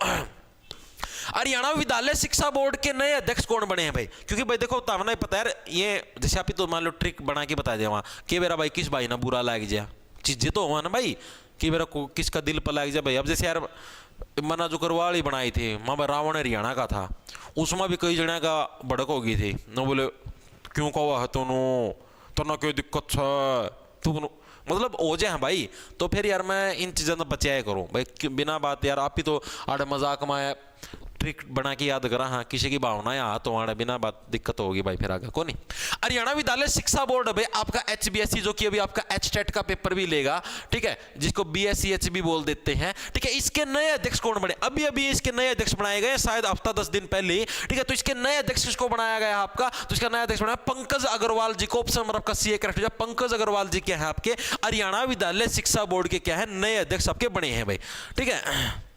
हरियाणा विद्यालय शिक्षा बोर्ड के नए अध्यक्ष कौन बने हैं भाई? क्योंकि भाई देखो तावना पता है ये, जैसे आप ही तो मान लो ट्रिक बना के बता दे वहां कि मेरा भाई किस भाई ना बुरा लग जाए, चीजें तो हुआ ना भाई कि मेरा किसका दिल पर लग जाए भाई। अब जैसे यार मना जो करवाली बनाई थी माँ भाई, रावण हरियाणा का था, उसमें भी कई जने का भड़क हो गई थी न, बोले क्यों कहा है तो ना कोई दिक्कत है तू, मतलब हो जाए भाई। तो फिर यार मैं इन चीज़ों से बचाया करूँ भाई, बिना बात यार आप ही तो आड़े मजाक में ट्रिक बना के याद करा, हाँ किसी की भावना यहाँ तो वहाँ बिना बात दिक्कत होगी भाई, फिर आगे को नहीं। हरियाणा विद्यालय शिक्षा बोर्ड भाई आपका HBSE, जो कि अभी आपका HTET का पेपर भी लेगा, ठीक है, जिसको BSEH भी बोल देते हैं, ठीक है। इसके नए अध्यक्ष कौन बने? अभी अभी इसके नए अध्यक्ष बनाए गए, शायद हफ्ता 10 दिन पहले, ठीक है। तो इसके नए अध्यक्ष किसको बनाया गया आपका? तो इसका नया अध्यक्ष बनाया पंकज अग्रवाल जी को। ऑप्शन नंबर आपका सी करेक्ट हो जाए। पंकज अग्रवाल जी क्या है आपके हरियाणा विद्यालय शिक्षा बोर्ड के क्या है नए अध्यक्ष आपके बने हैं भाई, ठीक है।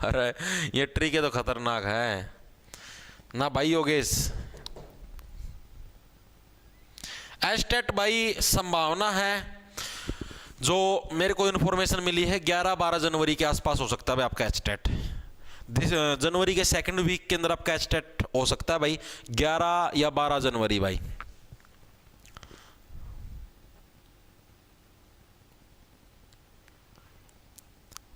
अरे ये ट्रिक है तो खतरनाक है ना भाई योगेश। HTET भाई संभावना है, जो मेरे को इन्फॉर्मेशन मिली है 11-12 जनवरी के आसपास हो सकता है भाई आपका HTET। जनवरी के सेकंड वीक के अंदर आपका HTET हो सकता है भाई, 11 या 12 जनवरी भाई।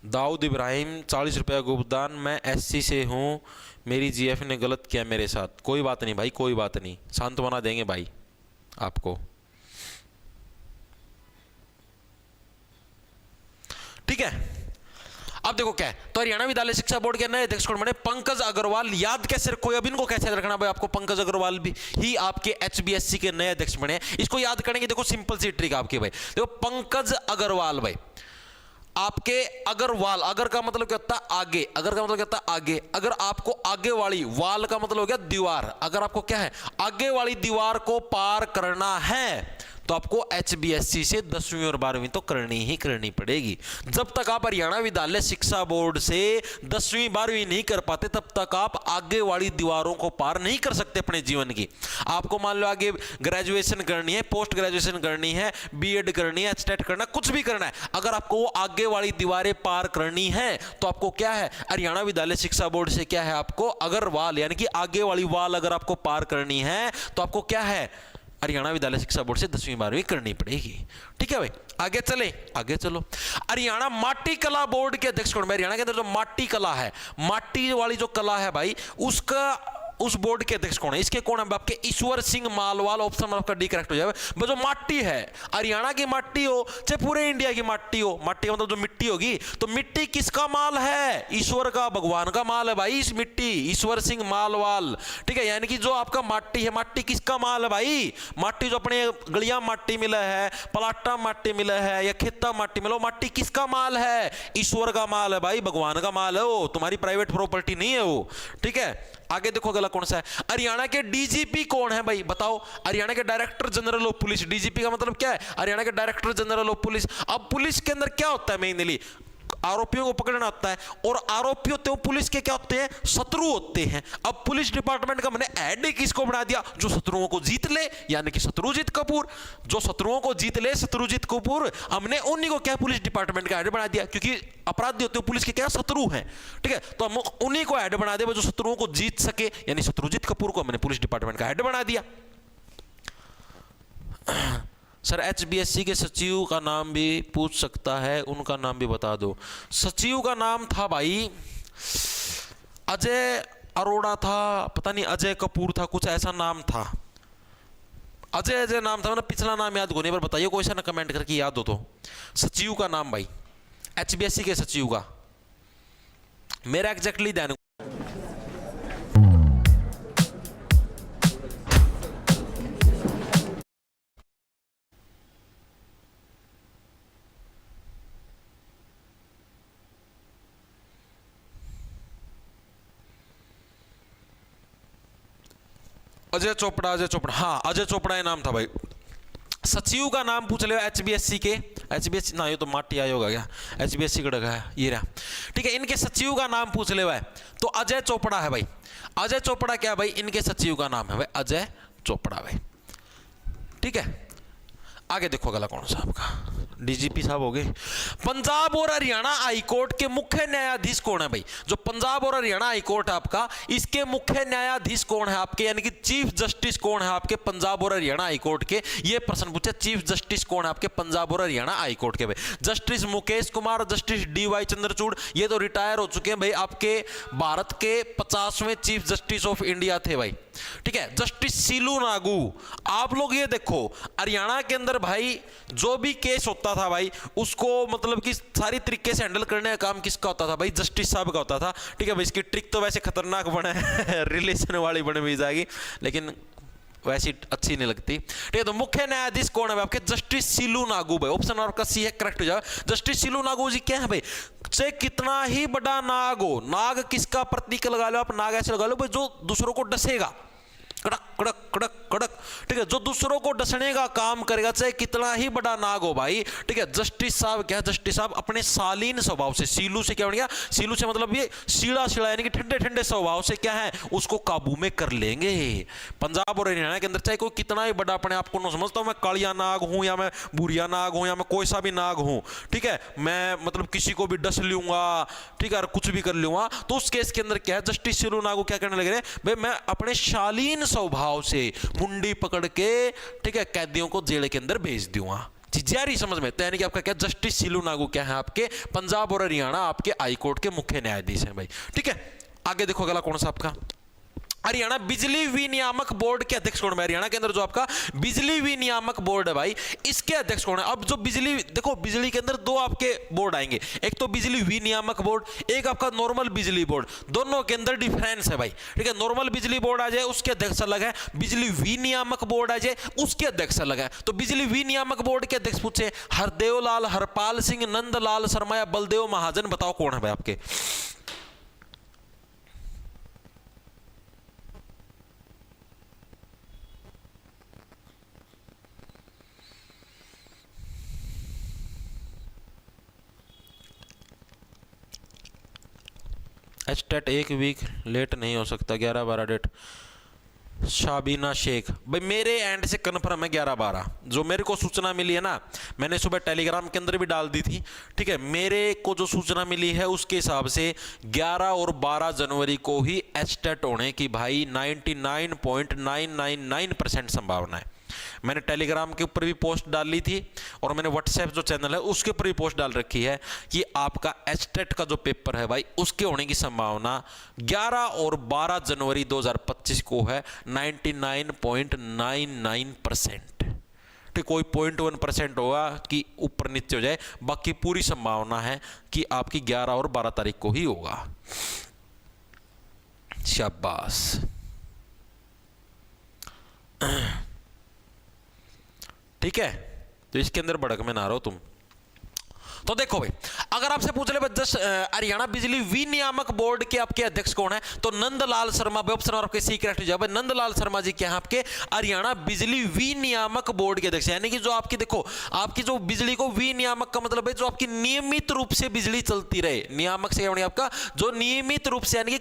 दाऊद इब्राहिम 40 रुपया भुगतान, मैं SC से हूँ, मेरी GF ने गलत किया मेरे साथ। कोई बात नहीं भाई, कोई बात नहीं, सांत्वना देंगे भाई आपको, ठीक है। अब देखो क्या है, तो हरियाणा विद्यालय शिक्षा बोर्ड के नए अध्यक्ष कौन बने? पंकज अग्रवाल। याद कैसे रखो? अब इनको कैसे याद रखना भाई आपको? पंकज अग्रवाल भी ही आपके HBSC के नए अध्यक्ष बने। इसको याद करेंगे, देखो सिंपल सी ट्रिक आपकी भाई, देखो पंकज अग्रवाल भाई आपके अग्रवाल, अगर का मतलब क्या होता है? आगे, अगर का मतलब क्या होता है? आगे। अगर आपको आगे वाली, वाल का मतलब हो गया दीवार, अगर आपको क्या है आगे वाली दीवार को पार करना है तो आपको HBSC से 10वीं और 12वीं तो करनी ही करनी पड़ेगी। जब तक आप हरियाणा विद्यालय शिक्षा बोर्ड से 10वीं 12वीं नहीं कर पाते तब तक आप आगे वाली दीवारों को पार नहीं कर सकते अपने जीवन की। आपको मान लो आगे ग्रेजुएशन करनी है, पोस्ट ग्रेजुएशन करनी है, BEd करनी है, HTET करना, कुछ भी करना है, अगर आपको वो आगे वाली दीवारें पार करनी है तो आपको क्या है हरियाणा विद्यालय शिक्षा बोर्ड से क्या है आपको अग्रवाल, यानी कि आगे वाली वाल अगर आपको पार करनी है तो आपको क्या है हरियाणा विद्यालय शिक्षा बोर्ड से 10वीं 12वीं करनी पड़ेगी। ठीक है भाई, आगे चले, आगे चलो। हरियाणा माटी कला बोर्ड के अध्यक्ष कौन? हरियाणा के अंदर जो माटी कला है, माटी वाली जो कला है भाई, उस बोर्ड के अध्यक्ष कौन है? इसके कौन है आपके? ईश्वर सिंह मालवाल। ऑप्शन आपका डी करेक्ट हो जाएगा। जो माटी है, हरियाणा की माटी हो चाहे पूरे इंडिया की माटी हो, माटी मतलब जो मिट्टी होगी, तो मिट्टी किसका माल है? ईश्वर का, भगवान का माल है भाई इस मिट्टी। ईश्वर सिंह मालवाल। ठीक है, यानी कि जो आपका माटी है, माटी किसका माल है भाई? माटी जो अपने गलिया माटी मिला है, पलाटा माटी मिला है या खेता माटी मिला, माटी किसका माल है? ईश्वर का माल है भाई, भगवान का माल है वो, तुम्हारी प्राइवेट प्रॉपर्टी नहीं है वो। ठीक है, आगे देखो अगला कौन सा है? हरियाणा के डीजीपी कौन है भाई? बताओ। हरियाणा के director general of police. DGP का मतलब क्या है? हरियाणा के डायरेक्टर जनरल ऑफ पुलिस। अब पुलिस के अंदर क्या होता है? मेनली आरोपियों को पकड़ना होता है, और आरोपी होते हैं पुलिस के क्या होते हैं? शत्रु होते हैं। अब पुलिस डिपार्टमेंट का मैंने हेड किसको बना दिया? जो शत्रुओं को जीत ले, यानी कि शत्रुजीत कपूर। जो शत्रुओं को जीत ले, शत्रुजीत कपूर, हमने उन्हीं को क्या पुलिस डिपार्टमेंट का हेड बना दिया, क्योंकि अपराधी होते हैं पुलिस के क्या? शत्रु हैं। ठीक है, तो हम उन्हीं को हेड बना दिया जो शत्रुओं को जीत सके, यानी शत्रुजीत कपूर को हमने पुलिस डिपार्टमेंट का हेड बना दिया। सर HBSC के सचिव का नाम भी पूछ सकता है, उनका नाम भी बता दो। सचिव का नाम था भाई अजय अरोड़ा था, पता नहीं अजय कपूर था, कुछ ऐसा नाम था। अजय नाम था, मतलब पिछला नाम याद होने पर बताइए, कोई सा ना कमेंट करके याद हो तो। सचिव का नाम भाई, HBSC के सचिव का मेरा एग्जैक्टली ध्यान। अजय चोपड़ा, हाँ अजय चोपड़ा ये नाम था भाई। सचिव का नाम पूछ ले HBSC के, HBSC ना, ये तो माटी आयोग आ गया, HBSC का डगा है ये रहा। ठीक है, इनके सचिव का नाम पूछ ले भाई, तो अजय चोपड़ा है भाई। अजय चोपड़ा क्या भाई? इनके सचिव का नाम है भाई अजय चोपड़ा भाई। ठीक है, आगे देखो अगला कौन सा आपका? डीजीपी साहब हो गए। पंजाब और हरियाणा हाईकोर्ट के मुख्य न्यायाधीश कौन है भाई? जो पंजाब और हरियाणा हाईकोर्ट है आपका, इसके मुख्य न्यायाधीश कौन है आपके, यानी कि चीफ जस्टिस कौन है आपके पंजाब और हरियाणा हाईकोर्ट के? ये प्रश्न पूछा, चीफ जस्टिस कौन है आपके पंजाब और हरियाणा हाईकोर्ट के भाई? Justice Mukesh Kumar, justice DY Chandrachud, ये तो रिटायर हो चुके हैं भाई, आपके भारत के 50वें चीफ जस्टिस ऑफ इंडिया थे भाई। ठीक है, जस्टिस सीलू नागू। आप लोग ये देखो, हरियाणा के अंदर भाई जो भी केस होता था भाई, उसको मतलब कि सारी तरीके से हैंडल करने का काम किसका होता था भाई? जस्टिस साहब का होता था। ठीक है भाई, इसकी ट्रिक तो वैसे खतरनाक बना है रिलेशन वाली बने हुई जाएगी, लेकिन वैसी अच्छी नहीं लगती। ठीक है, तो मुख्य न्यायाधीश कौन है आपके? जस्टिस सीलू नागू भाई। ऑप्शन आपका सी है, करेक्ट हो जाएगा। जस्टिस सीलू नागू जी क्या है भाई? चाहे कितना ही बड़ा नाग हो, नाग किसका प्रतीक लगा लो आप? नाग ऐसे लगा लो भाई जो दूसरों को डसेगा, कड़क कड़क कड़क कड़क। ठीक है, जो दूसरों को डसने का काम करेगा, चाहे कितना ही बड़ा नाग हो भाई। ठीक है, जस्टिस साहब क्या? जस्टिस साहब अपने शालीन स्वभाव से, सीलू से क्या बन गया? सीलू से मतलब ये शीड़ा यानी कि ठंडे ठंडे स्वभाव से क्या है, उसको काबू में कर लेंगे। पंजाब और हरियाणा के अंदर चाहे कोई कितना ही बड़ा अपने आप को न समझता हूं, मैं कालिया नाग हूं या मैं बुरिया नाग हूं या मैं कोई सा भी नाग हूं, ठीक है, मैं मतलब किसी को भी डस लूंगा, ठीक है, कुछ भी कर लूंगा, तो उस केस के अंदर क्या है? जस्टिस सीलू नागू क्या करने लगे? भाई मैं अपने शालीन स्वभाव से मुंडी पकड़ के, ठीक है, कैदियों को जेल के अंदर भेज दूंगा। चीजें आ रही समझ में? तो यानी कि आपका क्या? जस्टिस सीलू नागू क्या है आपके पंजाब और हरियाणा आपके हाई कोर्ट के मुख्य न्यायाधीश हैं भाई। ठीक है, आगे देखो अगला कौन सा आपका? हरियाणा बिजली विनियामक बोर्ड के अध्यक्ष कौन है? हरियाणा के अंदर जो आपका बिजली विनियामक बोर्ड है भाई, इसके अध्यक्ष कौन है? अब जो बिजली, देखो बिजली के अंदर दो आपके बोर्ड आएंगे, एक तो बिजली विनियामक बोर्ड, एक आपका नॉर्मल बिजली बोर्ड। दोनों के अंदर डिफरेंस है भाई। ठीक है, नॉर्मल बिजली बोर्ड आ जाए उसके अध्यक्ष अलग है, बिजली विनियामक बोर्ड आ जाए उसके अध्यक्ष अलग है। तो बिजली विनियामक बोर्ड के अध्यक्ष पूछे हरदेव लाल, हरपाल सिंह, नंदलाल शर्मा या बलदेव महाजन, बताओ कौन है भाई आपके? एचटेट एक वीक लेट नहीं हो सकता, 11-12 डेट। शाबीना शेख भाई मेरे एंड से कन्फर्म है 11-12, जो मेरे को सूचना मिली है ना, मैंने सुबह टेलीग्राम के अंदर भी डाल दी थी। ठीक है, मेरे को जो सूचना मिली है उसके हिसाब से 11 और 12 जनवरी को ही एचटेट होने की भाई 99.999% संभावना है। मैंने टेलीग्राम के ऊपर भी पोस्ट डाली थी और मैंने व्हाट्सएप जो चैनल है उसके ऊपर भी पोस्ट डाल रखी है कि आपका एचटेट का जो पेपर है भाई उसके होने की संभावना 11 और 12 जनवरी 2025 को है 99.99%। ठीक, कोई 0.1% होगा कि ऊपर नीचे हो जाए, बाकी पूरी संभावना है कि आपकी 11 और 12 तारीख को ही होगा। शाबाश। ठीक है, तो इसके अंदर भड़क में ना रहो तुम। तो देखो भाई, अगर आपसे पूछ ले जस्ट हरियाणा बिजली विनियामक बोर्ड के आपके अध्यक्ष कौन है, तो नंदलाल शर्मा भाई, ऑप्शन और आपके सी करेक्ट जवाब है नंदलाल शर्मा जी। क्या है आपके हरियाणा बिजली विनियामक बोर्ड के अध्यक्ष, यानी कि जो आपकी देखो आपकी जो बिजली को विनियामक का मतलब है जो आपकी नियमित रूप से बिजली चलती रहे। नियामक से क्या आपका जो नियमित रूप से यानी कि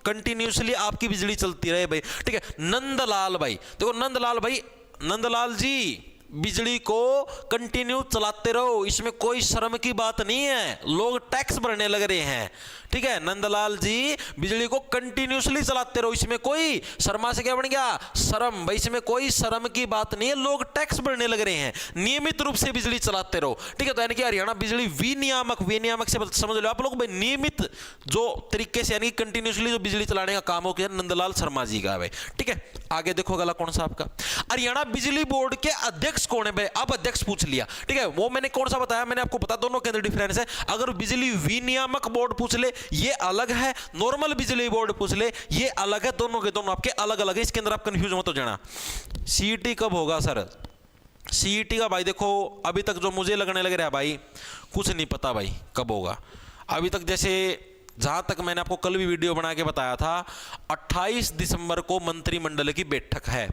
कंटिन्यूसली आपकी बिजली चलती रहे भाई। ठीक है, नंदलाल भाई, देखो नंदलाल भाई, नंदलाल जी बिजली को कंटिन्यू चलाते रहो, इसमें कोई शर्म की बात नहीं है। लोग टैक्स भरने लग रहे हैं। ठीक है, नंदलाल जी बिजली को कंटिन्यूसली चलाते रहो, इसमें कोई शर्मा से क्या बन गया शर्म भाई, इसमें कोई शर्म की बात नहीं है। लोग टैक्स भरने लग रहे हैं, नियमित रूप से बिजली चलाते रहो। ठीक है, तो यानी कि हरियाणा बिजली विनियामक, विनियामक से समझ लो आप लोग भाई नियमित जो तरीके से यानी कंटिन्यूसली जो बिजली चलाने का काम हो गया नंदलाल शर्मा जी का भाई। ठीक है, आगे देखो अगला कौन सा आपका हरियाणा बिजली बोर्ड के अध्यक्ष कौन है भाई। अब अध्यक्ष पूछ लिया, ठीक है, वो मैंने कौन सा बताया, मैंने आपको पता दोनों के अंदर डिफरेंस है। अगर बिजली विनियामक बोर्ड पूछ ले ये अलग है, नॉर्मल बिजली बोर्ड पूछ ले ये अलग है, दोनों के दोनों आपके अलग अलग है। इसके अंदर आप कंफ्यूज मत हो जाना। सीईटी कब होगा सर? सीईटी का भाई देखो अभी तक जो मुझे लगने लग रहा है भाई कुछ नहीं पता भाई कब होगा। अभी तक जैसे जहां तक मैंने आपको कल भी वीडियो बना के बताया था 28 दिसंबर को मंत्रिमंडल की बैठक है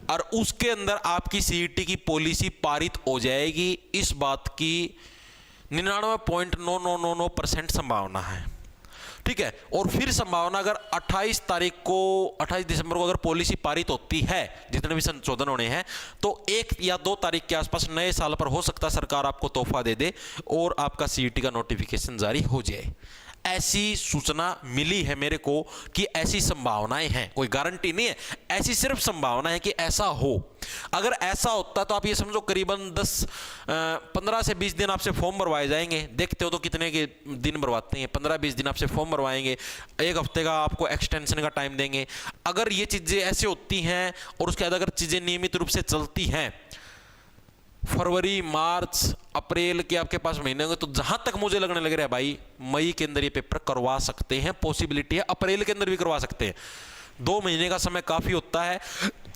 और उसके अंदर आपकी सीईटी की पॉलिसी पारित हो जाएगी। इस बात की 99.9999% संभावना है। ठीक है, और फिर संभावना अगर 28 दिसंबर को अगर पॉलिसी पारित होती है, जितने भी संशोधन होने हैं, तो 1 या 2 तारीख के आसपास नए साल पर हो सकता है सरकार आपको तोहफा दे दे और आपका सीईटी का नोटिफिकेशन जारी हो जाए। ऐसी सूचना मिली है मेरे को कि ऐसी संभावनाएं हैं, कोई गारंटी नहीं है, ऐसी सिर्फ संभावना है कि ऐसा हो। अगर ऐसा होता तो आप ये समझो करीबन 15 से 20 दिन आपसे फॉर्म भरवाए जाएंगे। देखते हो तो कितने के दिन भरवाते हैं, 15-20 दिन आपसे फॉर्म भरवाएंगे, 1 हफ्ते का आपको एक्सटेंशन का टाइम देंगे। अगर ये चीज़ें ऐसे होती हैं और उसके बाद अगर चीज़ें नियमित रूप से चलती हैं, फरवरी मार्च अप्रैल के आपके पास महीने होंगे, तो जहां तक मुझे लगने लग रहा है भाई मई के अंदर ये पेपर करवा सकते हैं, पॉसिबिलिटी है अप्रैल के अंदर भी करवा सकते हैं। 2 महीने का समय काफी होता है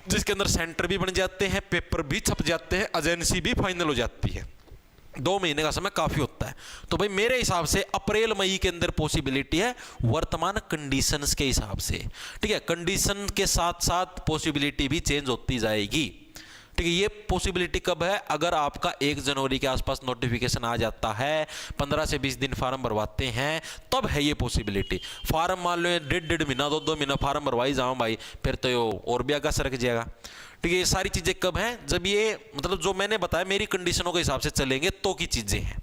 जिसके अंदर सेंटर भी बन जाते हैं, पेपर भी छप जाते हैं, एजेंसी भी फाइनल हो जाती है। 2 महीने का समय काफी होता है। तो भाई मेरे हिसाब से अप्रैल मई के अंदर पॉसिबिलिटी है वर्तमान कंडीशंस के हिसाब से। ठीक है, कंडीशन के साथ साथ पॉसिबिलिटी भी चेंज होती जाएगी। ठीक है, ये पॉसिबिलिटी कब है? अगर आपका 1 जनवरी के आसपास नोटिफिकेशन आ जाता है, 15 से 20 दिन फार्म भरवाते हैं, तब है ये पॉसिबिलिटी। फार्म मान लो 1.5 महीना 2 महीना फार्म भरवाई जाओ भाई, फिर तो ये और भी आगे सरक जाएगा। ठीक है, ये सारी चीजें कब हैं? जब ये मतलब जो मैंने बताया मेरी कंडीशनों के हिसाब से चलेंगे तो की चीजें हैं।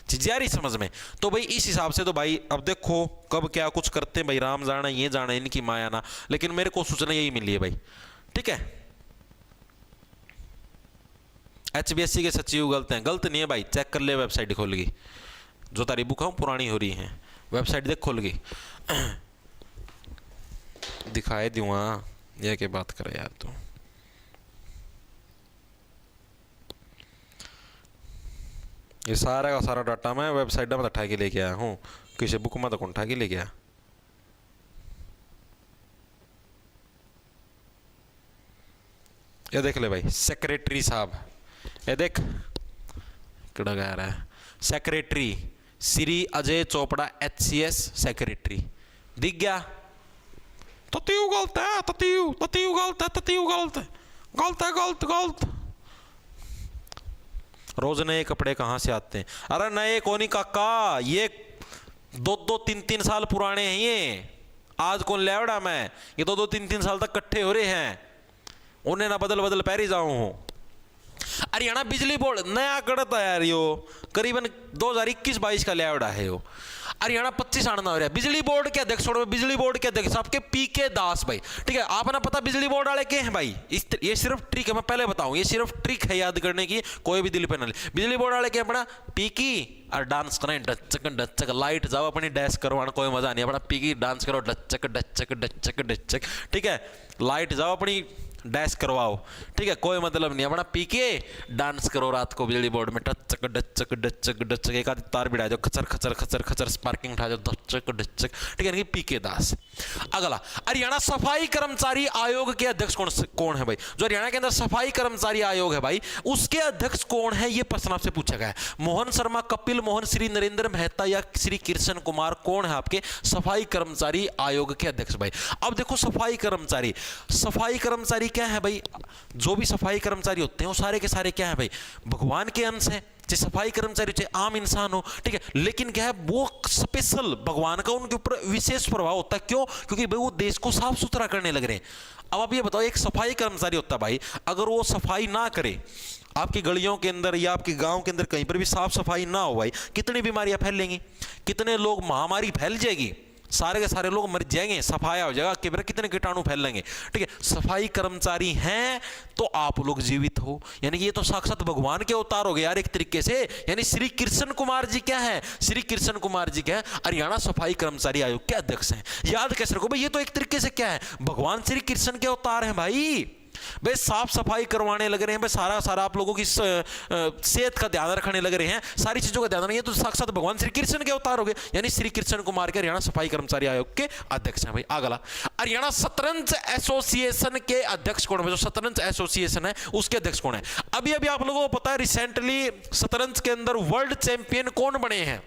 चीजें आ रही समझ में? तो भाई इस हिसाब से तो भाई अब देखो कब क्या कुछ करते हैं भाई, राम जाना ये जाना इनकी माया ना, लेकिन मेरे को सूचना यही मिली है भाई। ठीक है, HBSC के सचिव गलत हैं? गलत नहीं है भाई, चेक कर ले, वेबसाइट खोल गई, जो तारी बुक है पुरानी हो रही है, वेबसाइट देख खोल गई, दिखाए दूंगा। ये क्या बात करे यार तू। ये सारा का सारा डाटा मैं वेबसाइट में उठा के लेके आया हूँ, किसी बुक में तो कौन उठा के ले गया। ये देख ले भाई, सेक्रेटरी साहब, ये देख कड़ा गा रहा है, secretary Shri Ajay Chopra HCS secretary, दिख गया? ततीव गलत है, ततीव गलत है, ततीव गलत है, गलत। रोज नए कपड़े कहाँ से आते हैं? अरे नए कोनी काका, ये 2-3 साल पुराने हैं ये, आज कौन लेवड़ा मैं, ये 2-3 साल तक इकट्ठे हो रहे हैं, उन्हें ना बदल पहरी जाऊं हूं। हरियाणा बिजली बोर्ड नया गढ़त है यार, यो करीबन 2021-22 का लेवड़ा है यो। हरियाणा 25 आना हो रहा है। बिजली बोर्ड के अध्यक्ष छोड़ो, बिजली बोर्ड के अध्यक्ष आपके पीके दास भाई, ठीक है। आपने पता बिजली बोर्ड वाले के हैं भाई, ये सिर्फ ट्रिक है, मैं पहले बताऊं, ये सिर्फ ट्रिक है याद करने की, कोई भी दिल पे ना ले। बिजली बोर्ड वाले के अपना पीकी और डांस करें डचक डचक, लाइट जाओ अपनी डैश करवाना, कोई मजा नहीं, अपना पीकी डांस करो डचक डचक डचक डचक, ठीक है। लाइट जाओ अपनी डैश करवाओ, ठीक है, कोई मतलब नहीं, अपना पीके डांस करो रात को बिजली बोर्ड में डचक डचक डचक डचक, एक आध तार बिड़ा जाओ खचर खचर खचर खचर, स्पार्किंग उठा जाओ डचक डचक, ठीक है, पीके दास। अगला, हरियाणा सफाई कर्मचारी आयोग के अध्यक्ष कौन है भाई? जो हरियाणा के अंदर सफाई कर्मचारी आयोग है भाई, उसके अध्यक्ष कौन है, ये प्रश्न आपसे पूछा गया है। मोहन शर्मा, कपिल मोहन, श्री नरेंद्र मेहता या श्री कृष्ण कुमार, कौन है आपके सफाई कर्मचारी आयोग के अध्यक्ष भाई? अब देखो सफाई कर्मचारी क्या है भाई? जो भी सफाई कर्मचारी होते हैं वो सारे के सारे क्या है भाई? भगवान के अंश है। चाहे सफाई कर्मचारी चाहे आम इंसान हो, ठीक है, लेकिन क्या है वो स्पेशल भगवान का उनके ऊपर विशेष प्रभाव होता है। क्यों? क्योंकि भाई वो देश को साफ सुथरा करने लग रहे हैं। अब आप ये बताओ, एक सफाई कर्मचारी होता है भाई, अगर वो सफाई ना करे आपकी गलियों के अंदर या आपके गांव के अंदर कहीं पर भी साफ सफाई ना हो भाई, कितनी बीमारियां फैलेंगी, कितने लोग महामारी फैल जाएगी, सारे के सारे लोग मर जाएंगे, सफाया हो जाएगा, कितने कीटाणु फैलेंगे, ठीक है। सफाई कर्मचारी हैं तो आप लोग जीवित हो, यानी कि ये तो साक्षात भगवान के अवतार हो गए यार एक तरीके से। यानी श्री कृष्ण कुमार जी क्या है? श्री कृष्ण कुमार जी क्या है? हरियाणा सफाई कर्मचारी आयोग के अध्यक्ष हैं। याद कैसे रखो भाई, ये तो एक तरीके से क्या है? भगवान श्री कृष्ण के अवतार हैं भाई। भाई साफ सफाई करवाने लग रहे हैं भाई, सारा आप लोगों की सेहत का ध्यान रखने लग रहे हैं, सारी चीजों का ध्यान रखना, ये तो साक्षात भगवान श्री कृष्ण के अवतार हो गए। यानी श्री कृष्ण कुमार के हरियाणा सफाई कर्मचारी आयोग के अध्यक्ष हैं भाई। अगला, हरियाणा शतरंज एसोसिएशन के अध्यक्ष कौन है? जो शतरंज एसोसिएशन है उसके अध्यक्ष कौन है? अभी अभी आप लोगों को पता है रिसेंटली शतरंज के अंदर वर्ल्ड चैंपियन कौन बने हैं?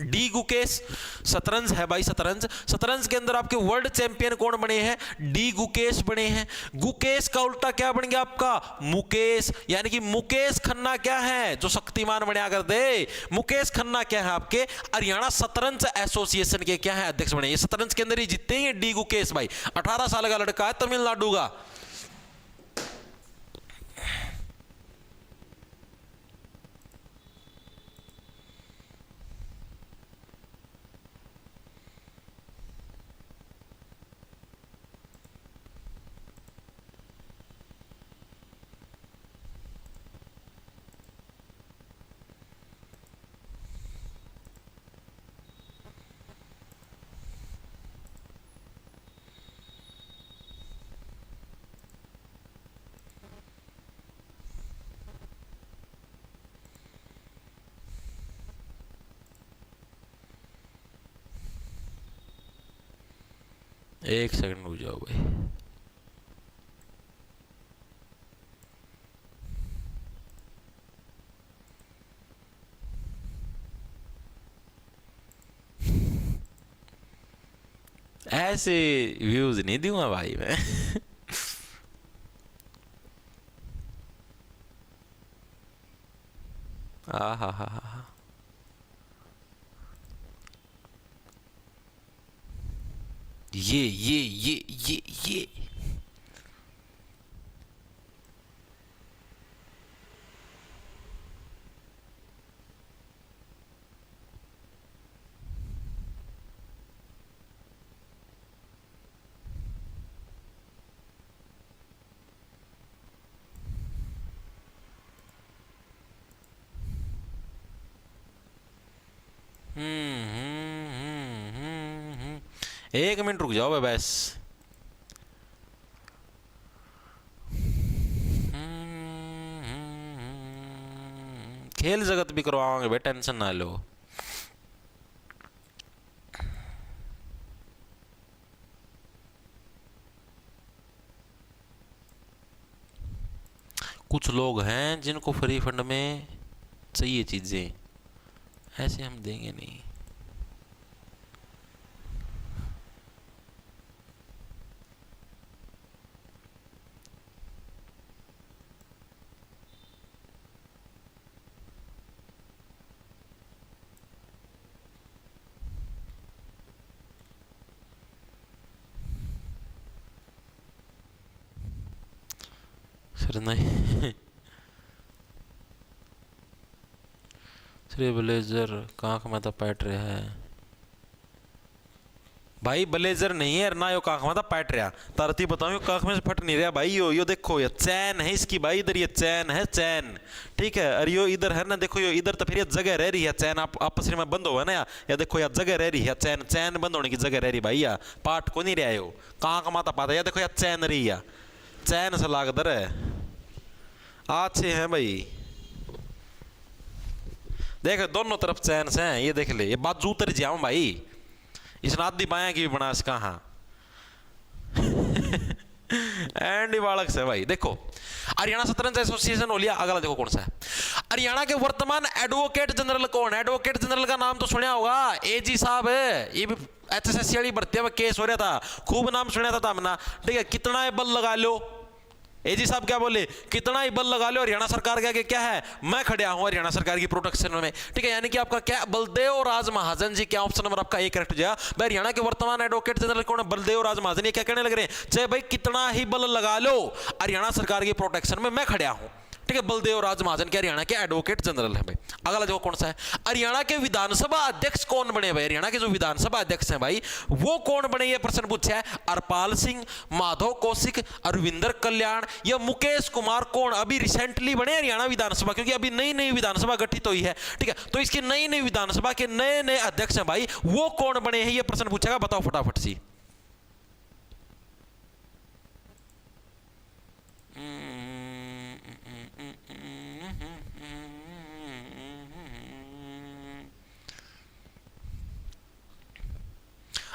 डी गुकेश। शतरंज है भाई, शतरंज के अंदर आपके वर्ल्ड चैंपियन कौन बने हैं? डी गुकेश बने हैं। गुकेश का उल्टा क्या बन गया आपका? मुकेश। यानी कि मुकेश खन्ना क्या है? जो शक्तिमान बना करते, मुकेश खन्ना क्या है आपके हरियाणा शतरंज एसोसिएशन के क्या है? अध्यक्ष बने। ये शतरंज के अंदर ही जीतते हैं डी गुकेश भाई, 18 साल का लड़का है, तमिलनाडु का। एक सेकंड रुक जाओ भाई। ऐसे व्यूज नहीं दूंगा भाई मैं। हा हा हा हा। ये एक मिनट रुक जाओ भाई बस। खेल जगत भी करवाओगे भाई, टेंशन ना लो। कुछ लोग हैं जिनको फ्री फंड में चाहिए चीजें, ऐसे हम देंगे नहीं। सर नहीं। श्री ब्लेजर कांख में तो पैट रहा है। भाई ब्लेजर नहीं है ना, यो काख में था पैट रहा तरती बताऊं, यो काख में से फट नहीं रहा भाई। यो देखो, ये चैन है इसकी भाई, इधर ये चैन है, चैन ठीक है। और यो इधर है ना, देखो यो इधर तो फिर ये जगह रह रही है, चैन आप आपस में बंद हुआ ना या देखो यार जगह रह रही है, चैन चैन बंद होने की जगह रह रही भाई, या पार्ट को नहीं रहा यो कहाँ का माता पाता, या देखो यार चैन रही है, चैन से लागदर है, अच्छे हैं भाई। देख दोनों तरफ चैन से हैं, ये देख ले, ये बाजू उतर जाऊं भाई, इस नादी बाया की भी बना इसका, हाँ एंड बालक से भाई। देखो हरियाणा शतरंज एसोसिएशन हो लिया, अगला देखो कौन सा है। हरियाणा के वर्तमान एडवोकेट जनरल कौन है? एडवोकेट जनरल का नाम तो सुना होगा, एजी साहब है, ये भी एचएसएससी वाली भर्ती में केस हो रहा था, खूब नाम सुना था हमने, ठीक है। कितना है बल लगा लो, एजी साहब क्या बोले, कितना ही बल लगा लो, हरियाणा सरकार का क्या है, मैं खड़ा हूं हरियाणा सरकार की प्रोटेक्शन में, ठीक है। यानी कि आपका क्या, बलदेव राज महाजन जी, क्या ऑप्शन नंबर आपका ए करेक्ट हो जाएगा भाई। हरियाणा के वर्तमान एडवोकेट जनरल कौन है? बलदेव राज महाजन। ये क्या कहने लग रहे हैं, चाहे भाई कितना ही बल लगा लो, हरियाणा सरकार की प्रोटेक्शन में मैं खड़ा हूं, ठीक है। बलदेव राज महाजन के हरियाणा के एडवोकेट जनरल है भाई। अगला देखो कौन सा है, हरियाणा के विधानसभा अध्यक्ष कौन बने भाई? हरियाणा के जो विधानसभा अध्यक्ष हैं भाई वो कौन बने, ये प्रश्न पूछा है। हरपाल सिंह, माधव कौशिक, अरविंदर कल्याण या मुकेश कुमार, कौन अभी रिसेंटली बने हरियाणा विधानसभा, क्योंकि अभी नई नई विधानसभा गठित हुई है, ठीक है। तो इसकी नई नई विधानसभा के नए नए अध्यक्ष हैं भाई, वो कौन बने हैं, ये प्रश्न पूछेगा, बताओ फटाफट सी।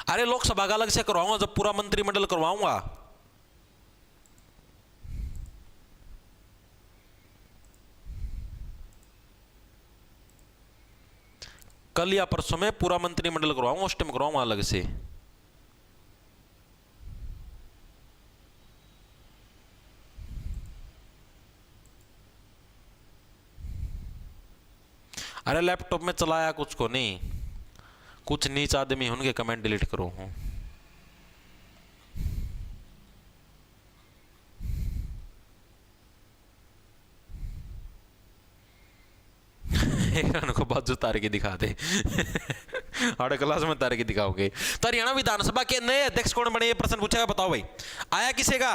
अरे लोकसभा का अलग से करवाऊंगा जब पूरा मंत्रिमंडल करवाऊंगा। कल या परसों में पूरा मंत्रिमंडल करवाऊंगा, उस टाइम करवाऊंगा अलग से। अरे लैपटॉप में चलाया कुछ को नहीं, कुछ नीच आदमी उनके कमेंट डिलीट करो हूं। उनको बाजू तार के दिखा दे आड़े क्लास में तार के दिखाओगे। तो हरियाणा विधानसभा के नए अध्यक्ष कौन बने, ये प्रश्न पूछेगा, बताओ भाई। आया किसे का,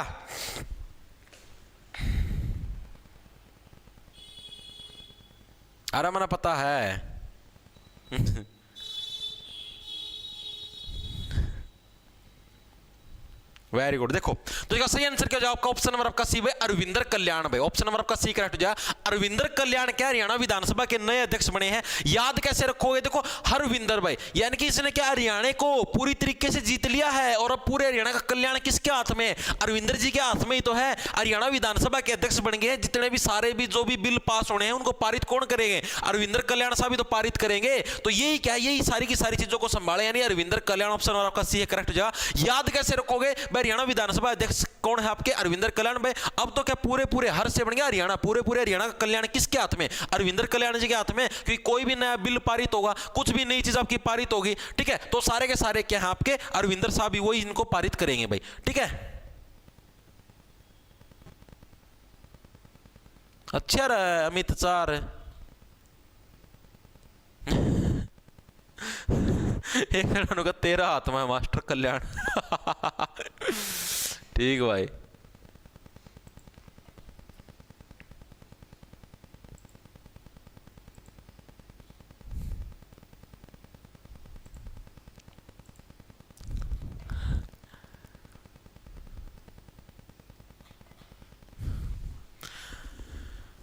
अरे मैंने पता है वेरी गुड। देखो तो इसका सही आंसर क्या हो जाए आपका, ऑप्शन नंबर आपका सी है, अरविंदर कल्याण भाई। ऑप्शन नंबर आपका सी करेक्ट हो जाए। अरविंदर कल्याण क्या हरियाणा विधानसभा के नए अध्यक्ष बने हैं। याद कैसे रखोगे, देखो हरविंदर भाई, यानी कि इसने क्या हरियाणा को पूरी तरीके से जीत लिया है, और अब पूरे हरियाणा का कल्याण किसके हाथ में है, अरविंदर जी के हाथ में ही तो है। हरियाणा विधानसभा के अध्यक्ष बन गए, जितने भी सारे भी जो भी बिल पास होने हैं उनको पारित कौन करेंगे, अरविंदर कल्याण साहब ही तो पारित करेंगे। तो यही क्या, यही सारी की सारी चीजों को संभाले, यानी अरविंदर कल्याण। ऑप्शन नंबर आपका सी है करेक्ट हो जाए। याद कैसे रखोगे भाई, हरियाणा विधानसभा अध्यक्ष कौन है आपके, अरविंदर कल्याण भाई। अब तो क्या पूरे पूरे हर से बन गया हरियाणा, पूरे पूरे हरियाणा का कल्याण किसके हाथ में, अरविंदर कल्याण जी के हाथ में। क्योंकि कोई भी नया बिल पारित होगा, कुछ भी नई चीज आपकी पारित होगी, ठीक है, तो सारे के सारे क्या है आपके अरविंदर साहब ही वही इनको पारित करेंगे भाई, ठीक है। अच्छा रहा अमित चार एक का तेरा हाथ में मास्टर कल्याण ठीक भाई।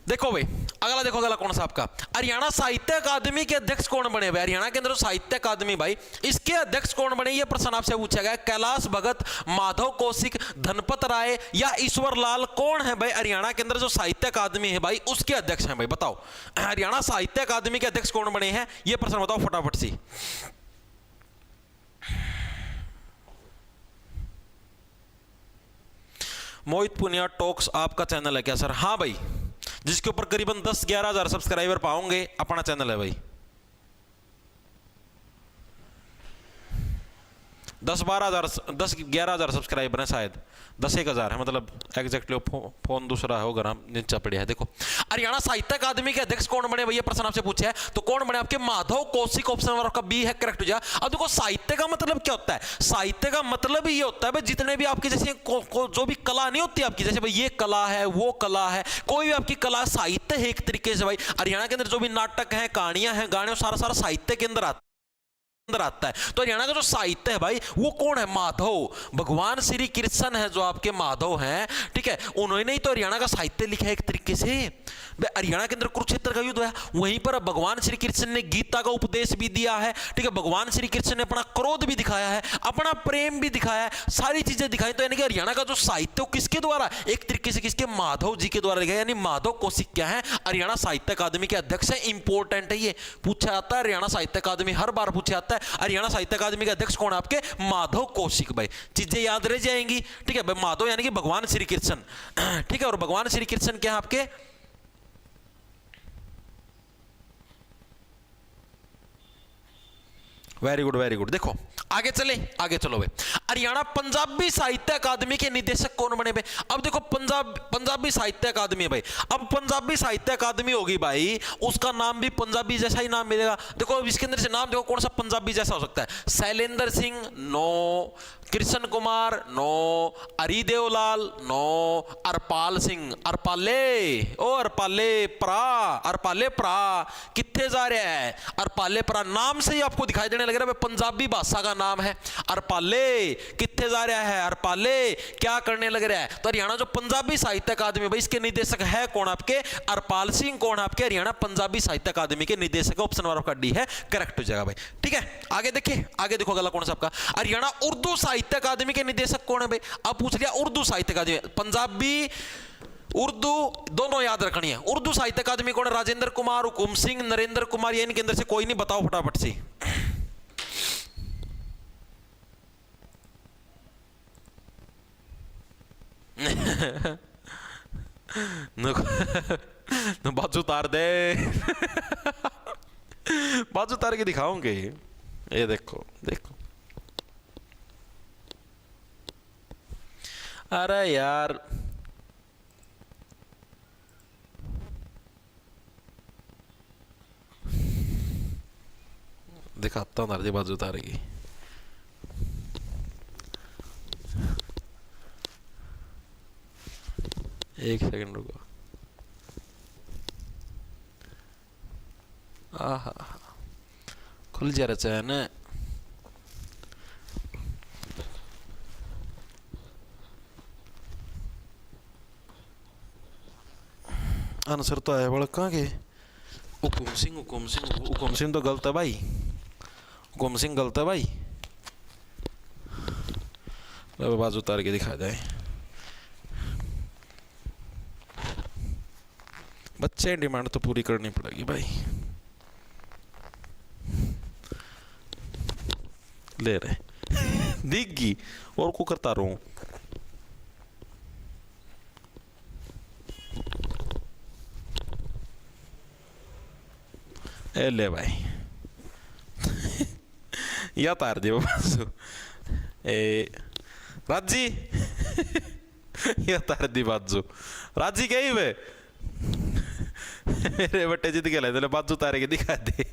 देखो भाई अगला, देखो अगला कौन सा आपका, हरियाणा साहित्य अकादमी के अध्यक्ष कौन बने भाई। हरियाणा के अंदर साहित्य अकादमी भाई, इसके अध्यक्ष कौन बने, ये प्रश्न आपसे पूछा गया। कैलाश भगत, माधव कौशिक, धनपत राय या ईश्वर लाल, कौन है भाई हरियाणा के अंदर जो साहित्य अकादमी है भाई उसके अध्यक्ष हैं भाई, बताओ। हरियाणा साहित्य अकादमी के अध्यक्ष कौन बने हैं, ये प्रश्न बताओ फटाफट सी। मोहित पुनिया टॉक्स आपका चैनल है क्या सर? हाँ भाई, जिसके ऊपर करीबन 10-11 हजार सब्सक्राइबर पाओगे, अपना चैनल है भाई। 10-11 हज़ार सब्सक्राइबर हैं शायद, 10-1 हज़ार है, मतलब एग्जैक्टली फोन दूसरा है, होगा ना, नीचा पड़िया है। देखो हरियाणा साहित्य अकादमी के अध्यक्ष कौन बने भैया, प्रश्न आपसे पूछा है, तो कौन बने आपके माधव कौशिक, ऑप्शन नंबर आपका बी है करेक्ट हो जाए। अब देखो साहित्य का मतलब क्या होता है, साहित्य का मतलब ये होता है भाई जितने भी आपके जैसे जो भी कला नहीं होती आपकी, जैसे भाई ये कला है, वो कला है, कोई भी आपकी कला साहित्य है एक तरीके से। भाई हरियाणा के अंदर जो भी नाटक है, कहानियां हैं, गाने, सारा साहित्य के अंदर आता है। तो हरियाणा का जो साहित्य है भाई वो कौन है, माधव, भगवान श्री कृष्ण है जो आपके माधव हैं, ठीक है, उन्होंने ही तो हरियाणा का साहित्य लिखा है एक तरीके से। हरियाणा के अंदर कुरुक्षेत्र का युद्ध है, वहीं पर भगवान श्री कृष्ण ने गीता का उपदेश भी दिया है, ठीक है, भगवान श्री कृष्ण ने अपना क्रोध भी दिखाया है, अपना प्रेम भी दिखाया है, सारी चीजें दिखाई। तो यानी कि हरियाणा का जो साहित्य किसके द्वारा, एक तरीके से किसके, माधव जी के द्वारा लिखा है, यानी माधव कौशिक क्या है, हरियाणा साहित्य अकादमी के अध्यक्ष है। इंपॉर्टेंट है, ये पूछा जाता है, हरियाणा साहित्य अकादमी हर बार पूछा जाता है। हरियाणा साहित्य अकादमी के अध्यक्ष कौन है आपके, माधव कौशिक। भाई चीजें याद रह जाएंगी, ठीक है, भाई माधव यानी कि भगवान श्री कृष्ण, ठीक है, और भगवान श्री कृष्ण क्या है आपके, वेरी गुड वेरी गुड। देखो आगे चले, आगे चलो भाई। हरियाणा पंजाबी साहित्य अकादमी के निदेशक कौन बने भाई, अब देखो पंजाबी साहित्य अकादमी है भाई, अब पंजाबी साहित्य अकादमी होगी भाई, उसका नाम भी पंजाबी जैसा ही नाम मिलेगा। देखो अब इसके अंदर से नाम देखो कौन सा पंजाबी जैसा हो सकता है, शैलेंद्र सिंह नो, कृष्ण कुमार नो, हरिदेव लाल नो, अरपाल सिंह, अरपाले ओ अरपाले प्रा कितने जा रहा है, अरपाले प्रा नाम से ही आपको दिखाई देने लग रहा है पंजाबी भाषा का नाम है। अरपाले कितने जा रहा है, अरपाले क्या करने लग रहा है। तो हरियाणा जो पंजाबी साहित्य अकादमी भाई इसके निदेशक है कौन आपके, अरपाल सिंह, कौन आपके हरियाणा पंजाबी साहित्य अकादमी के निदेशक, ऑप्शन नंबर आपका डी है करेक्ट हो जाएगा भाई, ठीक है। आगे देखिए, आगे देखो अगला कौन सा आपका, हरियाणा उर्दू साहित्य अकादमी के निदेशक कौन है भाई, अब पूछ लिया उर्दू साहित्य अकादमी, पंजाबी उर्दू दोनों याद रखनी है। उर्दू साहित्य अकादमी कौन है, राजेंद्र कुमार, हुकुम सिंह, नरेंद्र कुमार, या इनके अंदर से कोई नहीं, बताओ फटाफट से। बाजू उतार दे बाजू उतार के दिखाऊंगे, ये देखो देखो, अरे यार दिखाता हूँ नारजी बाजू उतारेगी। एक सेकंड रुको, आहा खुल जा रहा है ना, आंसर तो आया बड़ा कहाँ के, हुकुम सिंह तो गलत है भाई, हुकुम सिंह गलत है भाई, बाजू उतार के दिखा जाए। बच्चे डिमांड तो पूरी करनी पड़ेगी भाई, ले रहे दिखगी और को करता रहूं। ए ले भाई या तार दे बाजू, ए राजी या तार दी बाजू, राजी गई वे मेरे बट्टे जित के ले बाजू तारे के दिखा दे,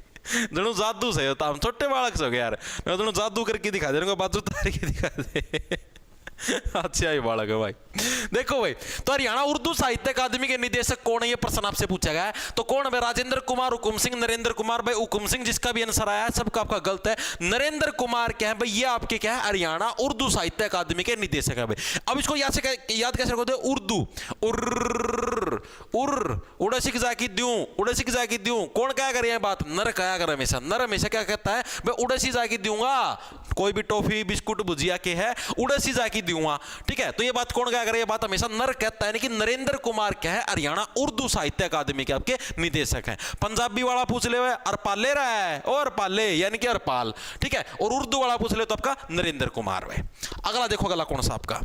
दोनों जादू से होता, हम छोटे बालक से यार, मैं दोनों जादू करके दिखा दे, बाजू तारे के दिखा दे। अच्छा ही बालक है भाई। देखो भाई, तो हरियाणा उर्दू साहित्य अकादमी के निदेशक कौन है, ये प्रश्न आपसे पूछा गया है, तो कौन है, राजेंद्र कुमार, हुकुम सिंह, नरेंद्र कुमार। भाई हुकुम सिंह जिसका भी आंसर आया है सबका आपका गलत है, नरेंद्र कुमार क्या है भाई, ये आपके क्या है, हरियाणा उर्दू साहित्य अकादमी के निदेशक है भाई। अब इसको याद कैसे रखोगे, उर्दू उड़े सिख जाकी दूं, कौन क्या करे बात, नर क्या कर, हमेशा क्या कहता है भाई, उड़े सी जाकी दूंगा, कोई भी टॉफी बिस्कुट भुजिया के है उड़े सी जाकी दूंगा, ठीक है, तो ये बात कौन क्या करे, ये बात हमेशा नर कहता है, यानी कि नरेंद्र कुमार क्या है, हरियाणा उर्दू साहित्य अकादमी के आपके निदेशक हैं। पंजाबी वाला पूछ ले अरपाले रहा है, और अरपाले यानी कि अरपाल, ठीक है, और उर्दू वाला पूछ ले तो आपका नरेंद्र कुमार है। अगला देखो, अगला कौन सा आपका,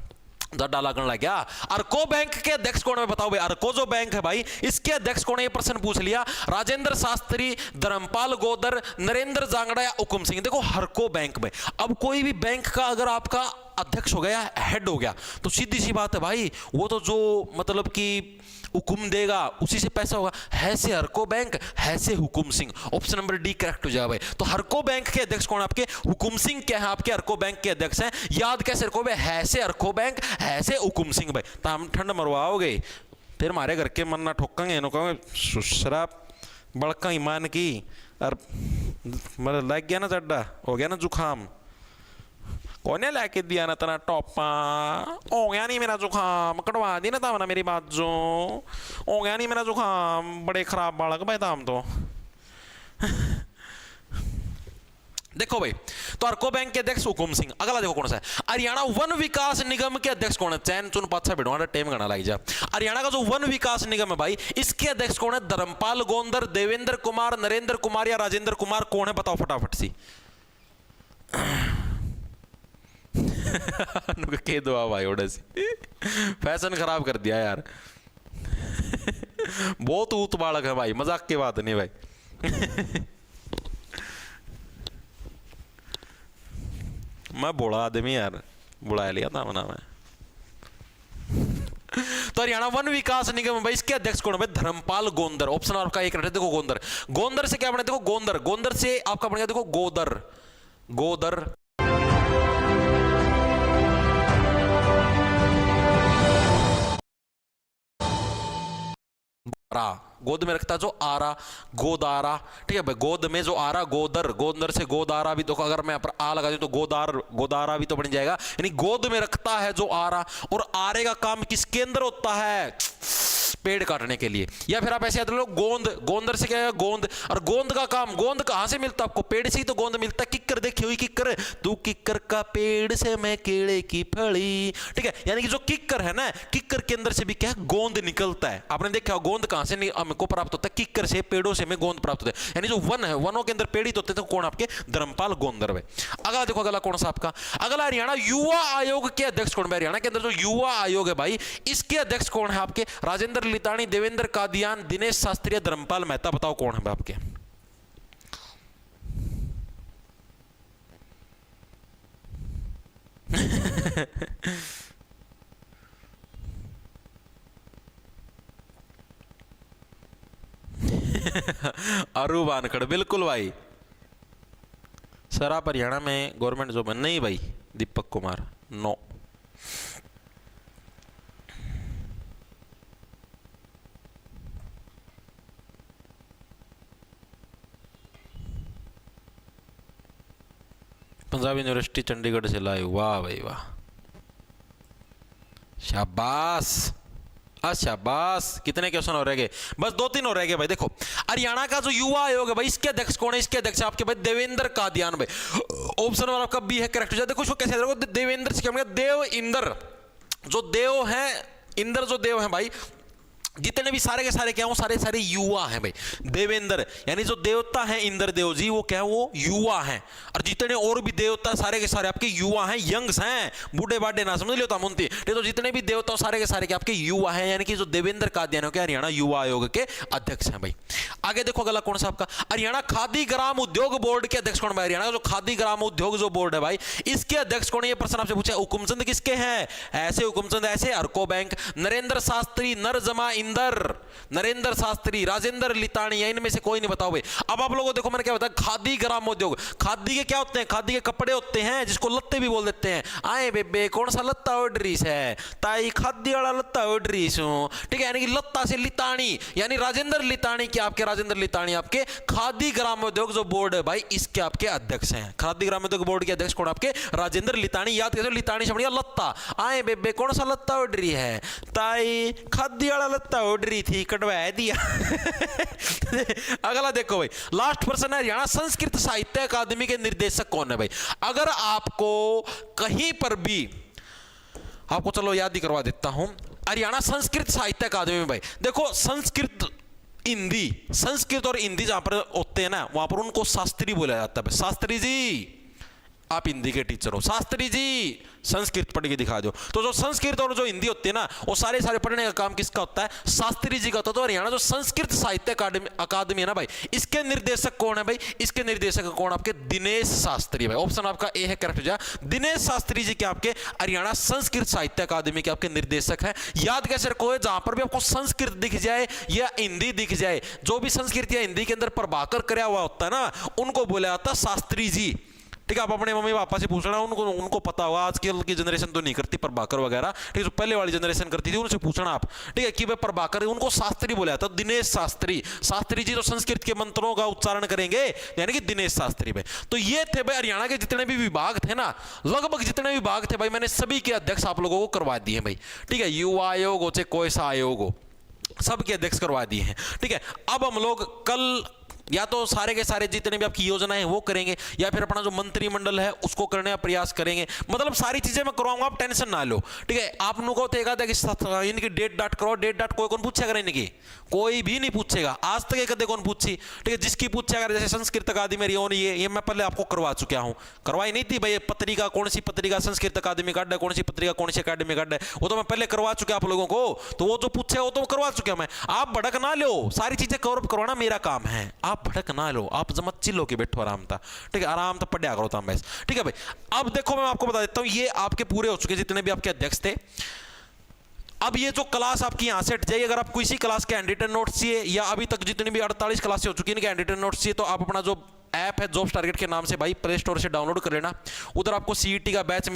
ज्यादा लगने लग गया। अर्को बैंक के अध्यक्ष कौन है बताओ भाई। अर्को जो बैंक है भाई इसके अध्यक्ष कौन है, ये प्रश्न पूछ लिया। राजेंद्र शास्त्री, धर्मपाल गोदर, नरेंद्र जांगड़ा या हुकुम सिंह। देखो हरको बैंक में अब कोई भी बैंक का अगर आपका अध्यक्ष हो गया, हेड हो गया, तो सीधी सी बात है भाई वो तो जो मतलब कि हुकुम देगा उसी से पैसा होगा। है से हरको बैंक, है से Hukum Singh. Option number D correct हो जाएगा भाई। तो हरको बैंक के अध्यक्ष कौन आपके, हुकुम सिंह क्या है आपके हरको बैंक के अध्यक्ष हैं। याद कैसे रखो भाई, है से हरको बैंक, है से हुकुम सिंह भाई। तो हम ठंड मरवाओगे फिर हमारे घर के मन ना ठोकेंगे, कहोगे सुसरा बड़का ईमान की और मतलब लग गया ना चड्डा, हो गया ना जुकाम, कौन है लाके दिया ना तना टॉपा, हो गया नहीं मेरा जुकाम, कटवा दी ना था ना मेरी बात जो, हो गया नहीं मेरा जुकाम, बड़े खराब बालक भाई था हम तो। देखो भाई तो अर्को बैंक के अध्यक्ष हुकुम सिंह। अगला देखो कौन सा है, हरियाणा वन विकास निगम के अध्यक्ष कौन है। चैन चुन पाछा भिड़वा टेम गणा लाई जा। हरियाणा का जो वन विकास निगम है भाई इसके अध्यक्ष कौन है, धर्मपाल गोंदर, देवेंद्र कुमार, नरेंद्र कुमार या राजेंद्र कुमार, कौन है बताओ फटाफट सी। के दुआ भाई ओडे सी फैशन खराब कर दिया यार। बहुत ऊत बालक है भाई, मजाक की बात नहीं भाई। मैं बोला आदमी यार, बुला लिया था मना मैं। तो हरियाणा वन विकास निगम भाई इसके अध्यक्ष कौन है भाई, धर्मपाल गोंदर। ऑप्शन आपका एक देखो गोंदर। गोंदर से क्या बने देखो, गोंदर, गोंदर से आपका बनेगा देखो गोदर, गोदर। गोद में रखता जो आरा, गोदारा, ठीक है भाई। गोद में जो आरा गोदर, गोदर से गोदारा भी तो अगर मैं पर आ लगा दूं तो गोदार, गोदारा भी तो बन जाएगा। यानी गोद में रखता है जो आरा, और आरे का काम किसके अंदर होता है, पेड़ काटने के लिए। या फिर आप ऐसे याद लो गोंद, गोंदर से क्या है गोंद, और गोंद का काम, गोंद कहां से मिलता है आपको, पेड़ से ही तो गोंद मिलता है। किक्कर देखी हुई किक्कर, तू किक्कर का पेड़ से मैं केले की फली, ठीक है। यानी कि जो किक्कर है ना, किक्कर के अंदर से भी क्या है गोंद निकलता है। आपने देखा गोंद कहां से हमको प्राप्त होता है, किक्कर से, पेड़ों से हमें गोंद प्राप्त होता है। यानी जो वन है, वनों के अंदर पेड़ ही तो होते हैं। तो कौन आपके, धर्मपाल गोंदर है। अगला देखो, अगला कौन सा आपका, अगला हरियाणा युवा आयोग के अध्यक्ष कौन है। हरियाणा के अंदर जो युवा आयोग है भाई इसके अध्यक्ष कौन है आपके, राजेंद्र लितानी, देवेंद्र कादियान, दिनेश शास्त्री, धर्मपाल मेहता। बताओ कौन है आपके। अरू वानखड़, बिल्कुल भाई। सर आप हरियाणा में गवर्नमेंट जॉब है नहीं भाई, दीपक कुमार नो। पंजाब यूनिवर्सिटी चंडीगढ़ से लाए, वाह भाई वाह, शाबाश, शाबाश। कितने क्वेश्चन हो रह गए, बस 2-3 हो रह गए भाई। देखो हरियाणा का जो युवा आयोग है भाई इसके अध्यक्ष कौन है, इसके अध्यक्ष आपके भाई देवेंद्र कादियान भाई। ऑप्शन नंबर आपका बी है करेक्ट हो जाए। देखो इसको कैसे देखो, देवेंद्र से क्या, देव इंद्र, जो देव है, इंद्र जो देव है भाई, जितने भी सारे के सारे क्या हो, सारे सारे युवा हैं भाई। देवेंद्र यानी जो देवता हैं इंद्र देव जी, वो क्या है, वो युवा हैं। और जितने और भी देवता सारे के सारे आपके युवा हैं, यंग्स हैं, बूढ़े बाढ़े ना समझ लियो मुंती। तो जितने भी देवता सारे के सारे के आपके युवा हैं, यानी कि जो देवेंद्र कादियान के हरियाणा युवा आयोग के अध्यक्ष हैं भाई। आगे देखो अगला कौन सा आपका, हरियाणा खादी ग्राम उद्योग बोर्ड के अध्यक्ष कौन है। हरियाणा का जो खादी ग्राम उद्योग जो बोर्ड है भाई इसके अध्यक्ष कौन है, ये प्रश्न आपसे पूछा। हुकुमचंद किसके हैं, ऐसे हुकुमचंद, ऐसे हरको बैंक, नरेंद्र शास्त्री, नरजमा इंदर, नरेंद्र शास्त्री, राजेंद्र लितानी, इनमें से कोई नहीं। बताओ भाई। अब आप लोगों देखो मैंने क्या बताया, खादी ग्राम उद्योग, खादी के क्या होते हैं, खादी के कपड़े होते हैं जिसको लत्ते भी बोल देते हैं। आए बेबे कौन सा लत्ता ओढ़ रही है, ताई खादी वाला लत्ता ओढ़ रही हूं, ठीक है। यानी कि लत्ता से लितानी, यानी राजेंद्र लितानी के आपके, राजेंद्र लितानी आपके खादी ग्राम उद्योग जो बोर्ड है भाई इसके आपके अध्यक्ष हैं। खादी ग्राम उद्योग बोर्ड के अध्यक्ष कौन आपके, राजेंद्र लितानी। याद करो लितानी से बढ़िया लत्ता, आए बेबे कौन सा लत्ता ओढ़ रही है, ताई खादी वाला लत्ता ओढ़ रही थी, कटवा दिया। अगला देखो भाई, लास्ट प्रश्न है, हरियाणा संस्कृत साहित्य अकादमी के निर्देशक कौन है भाई। अगर आपको कहीं पर भी, आपको चलो याद ही करवा देता हूं, हरियाणा संस्कृत साहित्य अकादमी में भाई देखो, संस्कृत हिंदी, संस्कृत और हिंदी जहां पर होते हैं ना वहां पर उनको शास्त्री बोला जाता है। शास्त्री जी आप हिंदी के टीचर हो, शास्त्री जी संस्कृत पढ़ के दिखा दो। तो जो संस्कृत और जो हिंदी होती है ना, वो सारे पढ़ने का काम किसका होता है? शास्त्री जी का होता है। तो हरियाणा जो संस्कृत साहित्य अकादमी है ना भाई, इसके निर्देशक कौन है भाई? इसके निर्देशक कौन? आपके दिनेश शास्त्री भाई। ऑप्शन आपका ए है करेक्ट हो जाए। दिनेश शास्त्री जी के आपके हरियाणा संस्कृत साहित्य अकादमी के आपके निर्देशक है। याद कैसे रखो, जहां पर भी आपको संस्कृत दिख जाए या हिंदी दिख जाए, जो भी संस्कृत या हिंदी के अंदर प्रभाकर कराया हुआ होता है ना, उनको बोला जाता है शास्त्री जी। ठीक है, आप अपने मम्मी पापा से पूछना, उनको पता होगा। आजकल की जनरेशन तो नहीं करती प्रभाकर वगैरह, ठीक है, जो पहले वाली जनरेशन करती थी उनसे पूछना आप, ठीक है, कि भाई प्रभाकर, उनको शास्त्री बोला जाता है। दिनेश शास्त्री, शास्त्री जी तो संस्कृत के मंत्रों का उच्चारण करेंगे, यानी कि दिनेश शास्त्री भाई। तो ये थे भाई हरियाणा के जितने भी विभाग थे ना, लगभग जितने विभाग थे भाई, मैंने सभी के अध्यक्ष आप लोगों को करवा दिए भाई। ठीक है, युवा आयोग हो चाहे कोई सा आयोग हो, सबके अध्यक्ष करवा दिए हैं। ठीक है, अब हम लोग कल या तो सारे के सारे जितने भी आपकी योजनाएं हैं वो करेंगे, या फिर अपना जो मंत्रिमंडल है उसको करने का प्रयास करेंगे। मतलब सारी चीजें मैं करवाऊंगा, आप टेंशन ना लो। ठीक है, आप लोगों को तो इनकी डेट डाट करो, डेट डाट कोई कौन पूछेगा? इनकी कोई भी नहीं पूछेगा, आज तक एक कौन पूछी? ठीक है, जिसकी पूछेगा, जैसे संस्कृत अकादमी ये मैं पहले आपको करवा चुका हूं, करवाई नहीं थी भाई। पत्रिका कौन सी पत्रिका संस्कृत अकादमी काट है, कौन सी पत्रिका कौन सी अकादमी काट है, वो तो मैं पहले करवा चुका आप लोगों को। तो वो जो पूछे वो तो करवा चुका मैं। आप भड़क ना लो, सारी चीजें कवर करवाना मेरा काम है, आप भड़क ना लो, आप जमा चिल्लो के बैठो आराम था। ठीक है, आराम था पढ़ा करो था बस। ठीक है भाई, अब देखो मैं आपको बता देता हूं, ये आपके पूरे हो चुके जितने भी आपके अध्यक्ष थे। अब ये जो क्लास आपकी यहां से हट जाइए, अगर आपको इसी क्लास के हैंडरिटन नोट्स चाहिए, या अभी तक जितनी भी 48 क्लासें हो चुकी है इनके हैंडरिटन नोट्स चाहिए, तो आप अपना जो ऐप है जॉब्स टारगेट के नाम से भाई प्ले स्टोर से डाउनलोड कर लेना। उधर आपको सीईटी का बैच